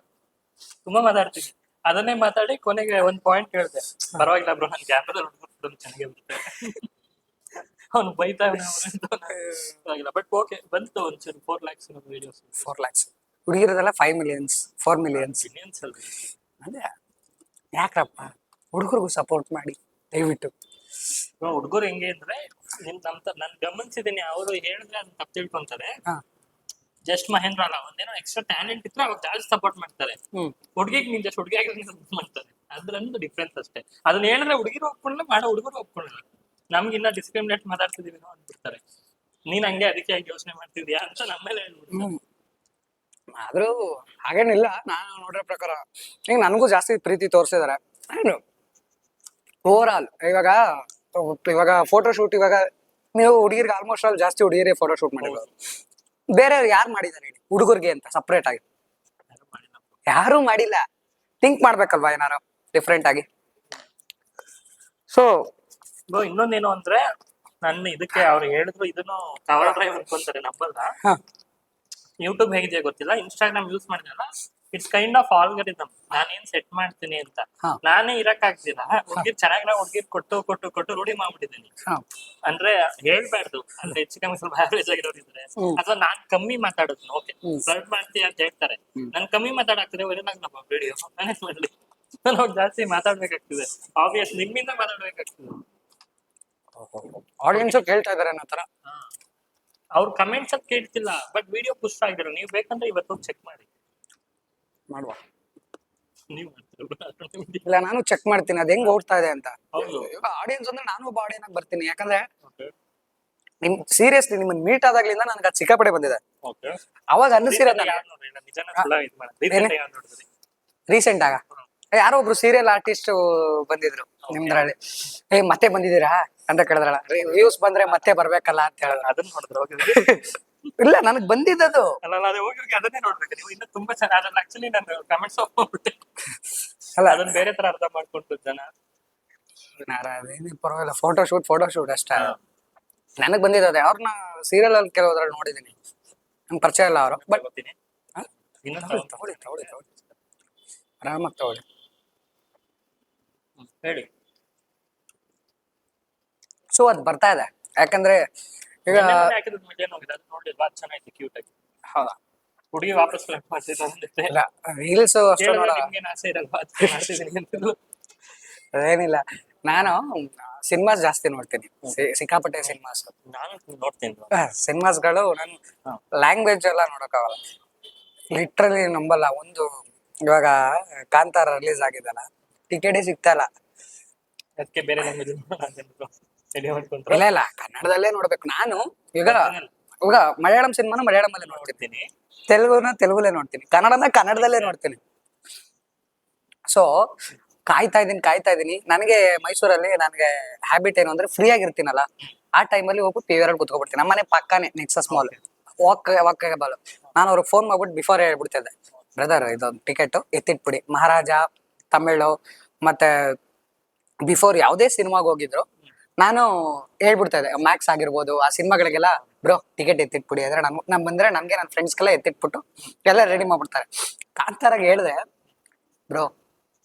ತುಂಬಾ ಮಾತಾಡ್ತೀನಿ. ಅದನ್ನೇ ಮಾತಾಡಿ ಕೊನೆಗೆ ಒಂದ್ ಪಾಯಿಂಟ್ ಹೇಳ್ದೆ, ಪರವಾಗಿಲ್ಲ ಬ್ರೋ ನನ್ ಕ್ಯಾಮ್ರಾದಲ್ಲಿ ಹುಡುಗ ಚೆನ್ನಾಗಿ ಬರುತ್ತೆ. ಅವ್ನು ಬೈತಾ ಪರವಾಗಿಲ್ಲ. ಬಟ್ ಓಕೆ ಬಂತು ಒಂಚೂರು 4 lakhs videos. 4 lakhs ಹುಡುಗಿರದೆಲ್ಲ 5 millions 4 millions. ಅದೇ ಯಾಕ್ರಪ್ಪ, ಹುಡುಗರಿಗೂ ಸಪೋರ್ಟ್ ಮಾಡಿ ದಯವಿಟ್ಟು. ಹುಡುಗರು ಹೆಂಗೆ ಅಂದ್ರೆ ನಾನ್ ಗಮನಿಸಿದೀನಿ, ಅವರು ಹೇಳಿದ್ರೆ ಅದನ್ನ ತಪ್ಪು ತಿಳ್ಕೊಂತಾರೆ. ಜಸ್ಟ್ ಮಹೇಂದ್ರ ಅಲ್ಲ, ಒಂದೇನೋ ಎಕ್ಸ್ಟ್ರಾ ಟ್ಯಾಲೆಂಟ್ ಇದ್ರೆ ಅವಾಗ ಜಾಸ್ತಿ ಸಪೋರ್ಟ್ ಮಾಡ್ತಾರೆ. ಹುಡುಗಿಗೆ ನೀನ್ ಜಸ್ಟ್ ಹುಡುಗಿ ಆಗಿದ್ರೆ ಸಪೋರ್ಟ್ ಮಾಡ್ತಾರೆ, ಅದ್ರೊಂದು ಡಿಫ್ರೆನ್ಸ್ ಅಷ್ಟೇ. ಅದನ್ನ ಹೇಳಿದ್ರೆ ಹುಡುಗಿರು ಒಪ್ಕೊಳ್ಳಲ್ಲ, ಮಾಡೋ ಹುಡುಗರು ಒಪ್ಕೊಳ್ಳಲ್ಲ. ನಮ್ಗೆ ಇನ್ನ ಡಿಸ್ಕ್ರಿಮಿನೇಟ್ ಮಾತಾಡ್ತಿದೀವಿ ಅಂದ್ಬಿಡ್ತಾರೆ. ನೀನ್ ಹಂಗೆ ಅದಕ್ಕೆ ಯೋಚನೆ ಮಾಡ್ತಿದ್ಯಾ ಅಂತ ನಮ್ಮೇಲೆ ಹೇಳ್ಬಿಡ್ತಾರೆ. ಆದ್ರೂ ಹಾಗೇನಿಲ್ಲ, ನಾನು ನೋಡಿರೋ ಪ್ರಕಾರ ಈಗ ನನಗೂ ಜಾಸ್ತಿ ಪ್ರೀತಿ ತೋರಿಸಿದಾರೆ. ಓವರ್ ಆಲ್ ಇವಾಗ ಫೋಟೋ ಶೂಟ್, ಇವಾಗ ನೀವು ಹುಡುಗಿರ್ಗೆ ಆಲ್ಮೋಸ್ಟ್ ಆಲ್ ಜಾಸ್ತಿ ಹುಡುಗಿರೇ ಫೋಟೋ ಶೂಟ್ ಮಾಡಿರೋದು. ಬೇರೆ ಯಾರು ಮಾಡಿದಾರೆ ಹೇಳಿ ಹುಡುಗರ್ಗೆ ಅಂತ ಸಪ್ರೇಟ್ ಆಗಿ? ಯಾರು ಮಾಡಿಲ್ಲ. ಥಿಂಕ್ ಮಾಡ್ಬೇಕಲ್ವಾ ಏನಾರು ಡಿಫ್ರೆಂಟ್ ಆಗಿ. ಸೊ ಬ್ರೋ ಇನ್ನೊಂದೇನು ಅಂದ್ರೆ ನನ್ನ ಇದಕ್ಕೆ ಅವ್ರು ಹೇಳಿದ್ರು ಇದನ್ನು ಕವರ್ ಡ್ರೈವ್ ಅನ್ಕೊಂತಾರೆ ನಂಬಲ್ಲ. ಹಾ ಯೂಟ್ಯೂಬ್ ಹೇಗಿದೆ ಗೊತ್ತಿಲ್ಲ, ಇನ್ಸ್ಟಾಗ್ರಾಮ್ ಯೂಸ್ ಮಾಡಿದ್ನಲ್ಲ, ಇಟ್ಸ್ ಕೈಂಡ್ ಆಫ್ ಆಲ್ಗರಿದಮ್. ನಾನೇನ್ ಸೆಟ್ ಮಾಡ್ತೀನಿ ಅಂತ ಹಾ. ನಾನೇ ಇರಕ್ ಆಗ್ತಿಲ್ಲ. ಹುಡ್ಗಿರ್ ಚೆನ್ನಾಗಿರೋ ಹುಡ್ಗಿರ್ ಕೊಟ್ಟು ಕೊಟ್ಟು ಕೊಟ್ಟು ರೂಢಿ ಮಾಡ್ಬಿಟ್ಟಿದ್ದೀನಿ. ಹಾ ಅಂದ್ರೆ ಹೇಳ್ಬಾರ್ದು, ಅಂದ್ರೆ ಹೆಚ್ಚು ಕಮ್ಮಿ ಸ್ವಲ್ಪ ಆವರೇಜ್ ಆಗಿರೋರು ಇದ್ರೆ, ಅಥವಾ ನಾನ್ ಕಮ್ಮಿ ಮಾತಾಡೋದು ಓಕೆ ಫ್ಲರ್ಟ್ ಮಾಡ್ತೀಯ ಅಂತ ಹೇಳ್ತಾರೆ, ನಾನ್ ಕಮ್ಮಿ ಮಾತಾಡಾಗ್ತದೆ ಒಳ್ಳೆದಾಗ್ಲಪ್ಪ ವಿಡಿಯೋ ನಾನೇ ಮಾಡ್ಲಿ, ನಾನು ಅವ್ರು ಜಾಸ್ತಿ ಮಾತಾಡ್ಬೇಕಾಗ್ತದೆ. ಆಬ್ವಿಯಸ್ ನಿಮ್ಮಿಂದ ಮಾತಾಡ್ಬೇಕಾಗ್ತದೆ. ಆಡಿಯನ್ಸ್ ಕೇಳ್ತಾ ಇದಾರೆ ಅನ್ನೋ ತರ. ಅವ್ರ ಕಮೆಂಟ್ಸ್ ಅಲ್ಲಿ ಕೇಳ್ತಿಲ್ಲ, ಬಟ್ ವಿಡಿಯೋ ಪುಷ್ ಆಗಿರೋ. ನೀವು ಬೇಕಂದ್ರೆ ಇವತ್ತು ಚೆಕ್ ಮಾಡಿ. ಮಾಡುವ ನೀವು ಇಲ್ಲ, ನಾನು ಚೆಕ್ ಮಾಡ್ತೀನಿ ಅದ್ ಹೆಂಗ್ ಓಡ್ತಾ ಇದೆ ಅಂತ. ಹೌದು. ಇವಾಗ ಆಡಿಯನ್ಸ್ ಅಂದ್ರೆ ನಾನು ಒಬ್ಬ ಆಡಿಯನ್ ಆಗಿ ಬರ್ತೀನಿ, ಯಾಕಂದ್ರೆ ನಿಮ್ ಸೀರಿಯಸ್ಲಿ ನಿಮ್ಮನ್ನ ಮೀಟ್ ಆದಾಗ್ಲಿಂದ ನನ್ಗೆ ಅದು ಸಿಕ್ಕಾಪಡೆ ಬಂದಿದೆ. ಅವಾಗ ಅನ್ನಿಸಿರೋದ್ ರೀಸೆಂಟ್ ಆಗ ಯಾರೋ ಒಬ್ರು ಸೀರಿಯಲ್ ಆರ್ಟಿಸ್ಟ್ ಬಂದಿದ್ರು ನಿಮ್ದ್ರಲ್ಲಿ. ಮತ್ತೆ ಬಂದಿದ್ದೀರಾ ಅಂತ ಕೇಳಿದ್ರಲ್ಲ, ವ್ಯೂಸ್ ಬಂದ್ರೆ ಮತ್ತೆ ಬರ್ಬೇಕಲ್ಲ ಅಂತ ಹೇಳಿದ್ರು. ಅದನ್ನ ನೋಡಿದ್ರೆ ಇಲ್ಲ, ನನಗ್ ಬಂದಿದ್ದದು. ಅಲ್ಲ ಅದೇ ಹೋಗಿ ಅದನ್ನೇ ನೋಡ್ಬೇಕು ನೀವು. ಇನ್ನು ತುಂಬಾ ಚೆನ್ನಾಗಿ ಅದ್ರಲ್ಲಿ ಆಕ್ಚುಲಿ ನಾನು ಕಮೆಂಟ್ಸ್ ಹೋಗ್ಬಿಟ್ಟೆ ಅಲ್ಲ ಅದನ್ನ ಬೇರೆ ತರ ಅರ್ಥ ಮಾಡ್ಕೊಂಡು ಜನ. ಪರವಾಗಿಲ್ಲ, ಫೋಟೋ ಶೂಟ್ ಅಷ್ಟೇ. ನನಗ್ ಬಂದಿದ್ದದೆ. ಅವ್ರನ್ನ ಸೀರಿಯಲ್ ಅಲ್ಲಿ ಕೆಲವುದ್ರಲ್ಲಿ ನೋಡಿದೀನಿ, ನಂಗೆ ಪರಿಚಯ ಇಲ್ಲ ಅವರು. ಬಟ್ ಗೊತ್ತೀನಿ ತಗೊಳ್ಳಿ ಆರಾಮಾಗಿ ತಗೊಳ್ಳಿ. ಹೇಳಿ. ಸೊ ಅದ್ ಬರ್ತಾ ಇದೆ, ಯಾಕಂದ್ರೆ ಈಗ ಹಾಕಿದ್ ಮಿಲಿಯನ್ ಹೋಗಿದೆ, ಅದು ನೋಡ್ಲಿಲ್ವಾ? ಅದು ಚೆನ್ನಾಗಿತ್ತು, ಕ್ಯೂಟ್ ಆಗಿ. ಹೌದಾ, ಹುಡುಗಿ ವಾಪಸ್ ಫ್ಲರ್ಟ್ ಮಾಡ್ತಿದ್ದೆ. ಇಲ್ಲ ರೀಲ್ಸ್ ಅಷ್ಟು ನೋಡ ನಿಮ್ಗೇನು ಆಸೆ ಇರಲ್ವಾ ಅದಕ್ಕೆ ಮಾಡ್ತಿದ್ದೀನಿ ಅಂತಿದ್ಲು. ಅದೇನಿಲ್ಲ, ನಾನು ಸಿನಿಮಾಸ್ ಜಾಸ್ತಿ ನೋಡ್ತೀನಿ, ಸಿಕ್ಕಾಪಟ್ಟೆ ಸಿನಿಮಾಸ್. ನಾನು ನೋಡ್ತೀನಿ ಸಿನಿಮಾಸ್ಗಳು ನಾನು ಲ್ಯಾಂಗ್ವೇಜ್ ಎಲ್ಲ ನೋಡೋಕ್ಕಾಗಲ್ಲ, ಲಿಟ್ರಲಿ ನಂಬಲ್ಲ. ಇವಾಗ ಕಾಂತಾರ ರಿಲೀಸ್ ಆಗಿದಲ್ಲ, ಟಿಕೆಟೇ ಸಿಗ್ತಾ ಇಲ್ಲ. ಅದಕ್ಕೆ ಬೇರೆ ಲ್ಯಾಂಗ್ವೇಜ್ ಇಲ್ಲ ಕನ್ನಡದಲ್ಲೇ ನೋಡ್ಬೇಕು ನಾನು. ಇವಾಗ ಮಲಯಾಳಂ ಸಿನಿಮಾನ ಮಲಯಾಳಮಲ್ಲೇ ನೋಡ್ತಿರ್ತೀನಿ, ತೆಲುಗುಲೇ ನೋಡ್ತೀನಿ, ಕನ್ನಡದಲ್ಲೇ ನೋಡ್ತೀನಿ. ಸೊ ಕಾಯ್ತಾ ಇದೀನಿ. ನನಗೆ ಮೈಸೂರಲ್ಲಿ ನನಗೆ ಹ್ಯಾಬಿಟ್ ಏನು ಅಂದ್ರೆ, ಫ್ರೀ ಆಗಿರ್ತೀನಲ್ಲ ಆ ಟೈಮಲ್ಲಿ ಹೋಗ್ಬಿಟ್ಟು ಪಿವಿಆರ್ ಕುತ್ಕೊಬಿಡ್ತೀನಿ. ನಮ್ಮನೆ ಪಕ್ಕನೇ ನೆಕ್ಸಸ್ ಮಾಲ್, ವಾಕೇಬಲ್. ನಾನು ಅವ್ರಿಗೆ ಫೋನ್ ಮಾಡ್ಬಿಟ್ಟು ಬಿಫೋರ್ ಹೇಳ್ಬಿಡ್ತಿದ್ದೆ, ಬ್ರದರ್ ಇದೊಂದು ಟಿಕೆಟ್ ಎತ್ತಿಟ್ಬಿಡಿ. ಮಹಾರಾಜ, ತಮಿಳು, ಮತ್ತೆ ಬಿಫೋರ್ ಯಾವುದೇ ಸಿನಿಮಾಗೆ ಹೋಗಿದ್ರು ನಾನು ಹೇಳ್ಬಿಡ್ತಾ ಇದ್ದೆ. ಮ್ಯಾಕ್ಸ್ ಆಗಿರ್ಬೋದು, ಆ ಸಿನಿಮಾಗಳಿಗೆಲ್ಲ ಬ್ರೋ ಟಿಕೆಟ್ ಎತ್ತಿಟ್ಬಿಡಿ ಅಂದ್ರೆ ನಾನು ಬಂದ್ರೆ ನನ್ಗೆ ನನ್ನ ಫ್ರೆಂಡ್ಸ್ಗೆಲ್ಲ ಎತ್ತಿಟ್ಬಿಟ್ಟು ಎಲ್ಲ ರೆಡಿ ಮಾಡ್ಬಿಡ್ತಾರೆ. ಕಾಂತಾರಾಗ ಹೇಳ್ದೆ, ಬ್ರೋ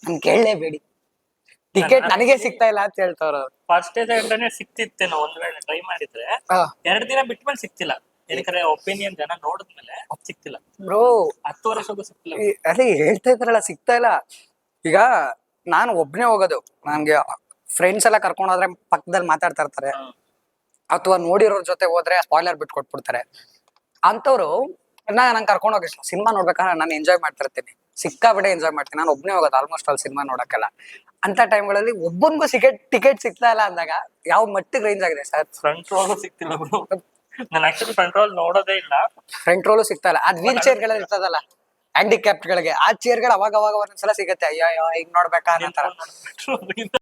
ನನ್ ಕೇಳಲೇಬೇಡಿ, ಟಿಕೆಟ್ ನನಗೆ ಸಿಗ್ತಾ ಇಲ್ಲ ಅಂತ ಹೇಳ್ತಾರ. ಫಸ್ಟ್ ಡೇ ಸಿಕ್ತಿತ್ತೇನೋ ಒಂದ್ ವೇಳೆ ಟ್ರೈ ಮಾಡಿದ್ರೆ, 2 ದಿನ ಬಿಟ್ಮೇಲೆ ಸಿಕ್ತಿಲ್ಲ. ಯಾಕಂದ್ರೆ ಒಪಿನಿಯನ್ ಜನ ನೋಡಿದ್ಮೇಲೆ ಸಿಕ್ತಿಲ್ಲ ಬ್ರೋ. 10 ವರ್ಷಕ್ಕೂ ಸಿಕ್ತಿಲ್ಲ. ಅದೇ ಹೇಳ್ತಾ ಇದ್ರಲ್ಲ, ಸಿಗ್ತಾ ಇಲ್ಲ. ಈಗ ನಾನು ಒಬ್ನೇ ಹೋಗೋದು, ನನ್ಗೆ ಫ್ರೆಂಡ್ಸ್ ಎಲ್ಲ ಕರ್ಕೊಂಡು ಹೋದ್ರೆ ಪಕ್ಕದಲ್ಲಿ ಮಾತಾಡ್ತಾ ಇರ್ತಾರೆ, ಅಥವಾ ನೋಡಿರೋರ್ ಜೊತೆ ಹೋದ್ರೆ ಸ್ಪಾಯ್ಲರ್ ಬಿಟ್ಟು ಕೊಟ್ಬಿಡ್ತಾರೆ. ಅಂತವ್ರು ನಂಗೆ ಕರ್ಕೊಂಡು ಹೋಗಿ ಸಿನಿಮಾ ನೋಡ್ಬೇಕಾದ್ರೆ ನಾನು ಎಂಜಾಯ್ ಮಾಡ್ತಿರ್ತೀನಿ, ಸಿಕ್ಕಾಬಿಟ್ಟೆ ಎಂಜಾಯ್ ಮಾಡ್ತೀನಿ. ನಾನು ಒಬ್ನೇ ಹೋಗೋದು ಆಲ್ಮೋಸ್ಟ್ ಅಲ್ಲಿ ಸಿನಿಮಾ ನೋಡಕ್ಕೆಲ್ಲ. ಅಂತ ಟೈಮ್ಗಳಲ್ಲಿ ಒಬ್ಬನಿಗೂ ಟಿಕೆಟ್ ಸಿಗ್ತಾ ಇಲ್ಲ ಅಂದಾಗ ಯಾವ ಮಟ್ಟಿಗೆ ರೇಂಜ್ ಆಗಿದೆ ಸರ್. ಫ್ರಂಟ್ ರೋಲು ಸಿಕ್ತಿಲ್ಲ ಬ್ರೋ. ನಾನು ಆಕ್ಚುಲಿ ಫ್ರಂಟ್ ರೋಲ್ ನೋಡೋದೇ ಇಲ್ಲ. ಫ್ರಂಟ್ ರೋಲು ಸಿಗ್ತಾ ಇಲ್ಲ. ಅದ್ ವೀಲ್ ಚೇರ್ ಗಳಲ್ಲಿ ಇರ್ತದಲ್ಲ ಹ್ಯಾಂಡಿಕ್ಯಾಪ್ಟ್ ಗಳಿಗೆ, ಆ ಚೇರ್ಗಳು ಅವಾಗ ಒಂದೊಂದ್ಸಲ ಸಿಗುತ್ತೆ. ಅಯ್ಯೋ ಹಿಂಗ್ ನೋಡ್ಬೇಕಾ ಅನ್ನೋ ತರ.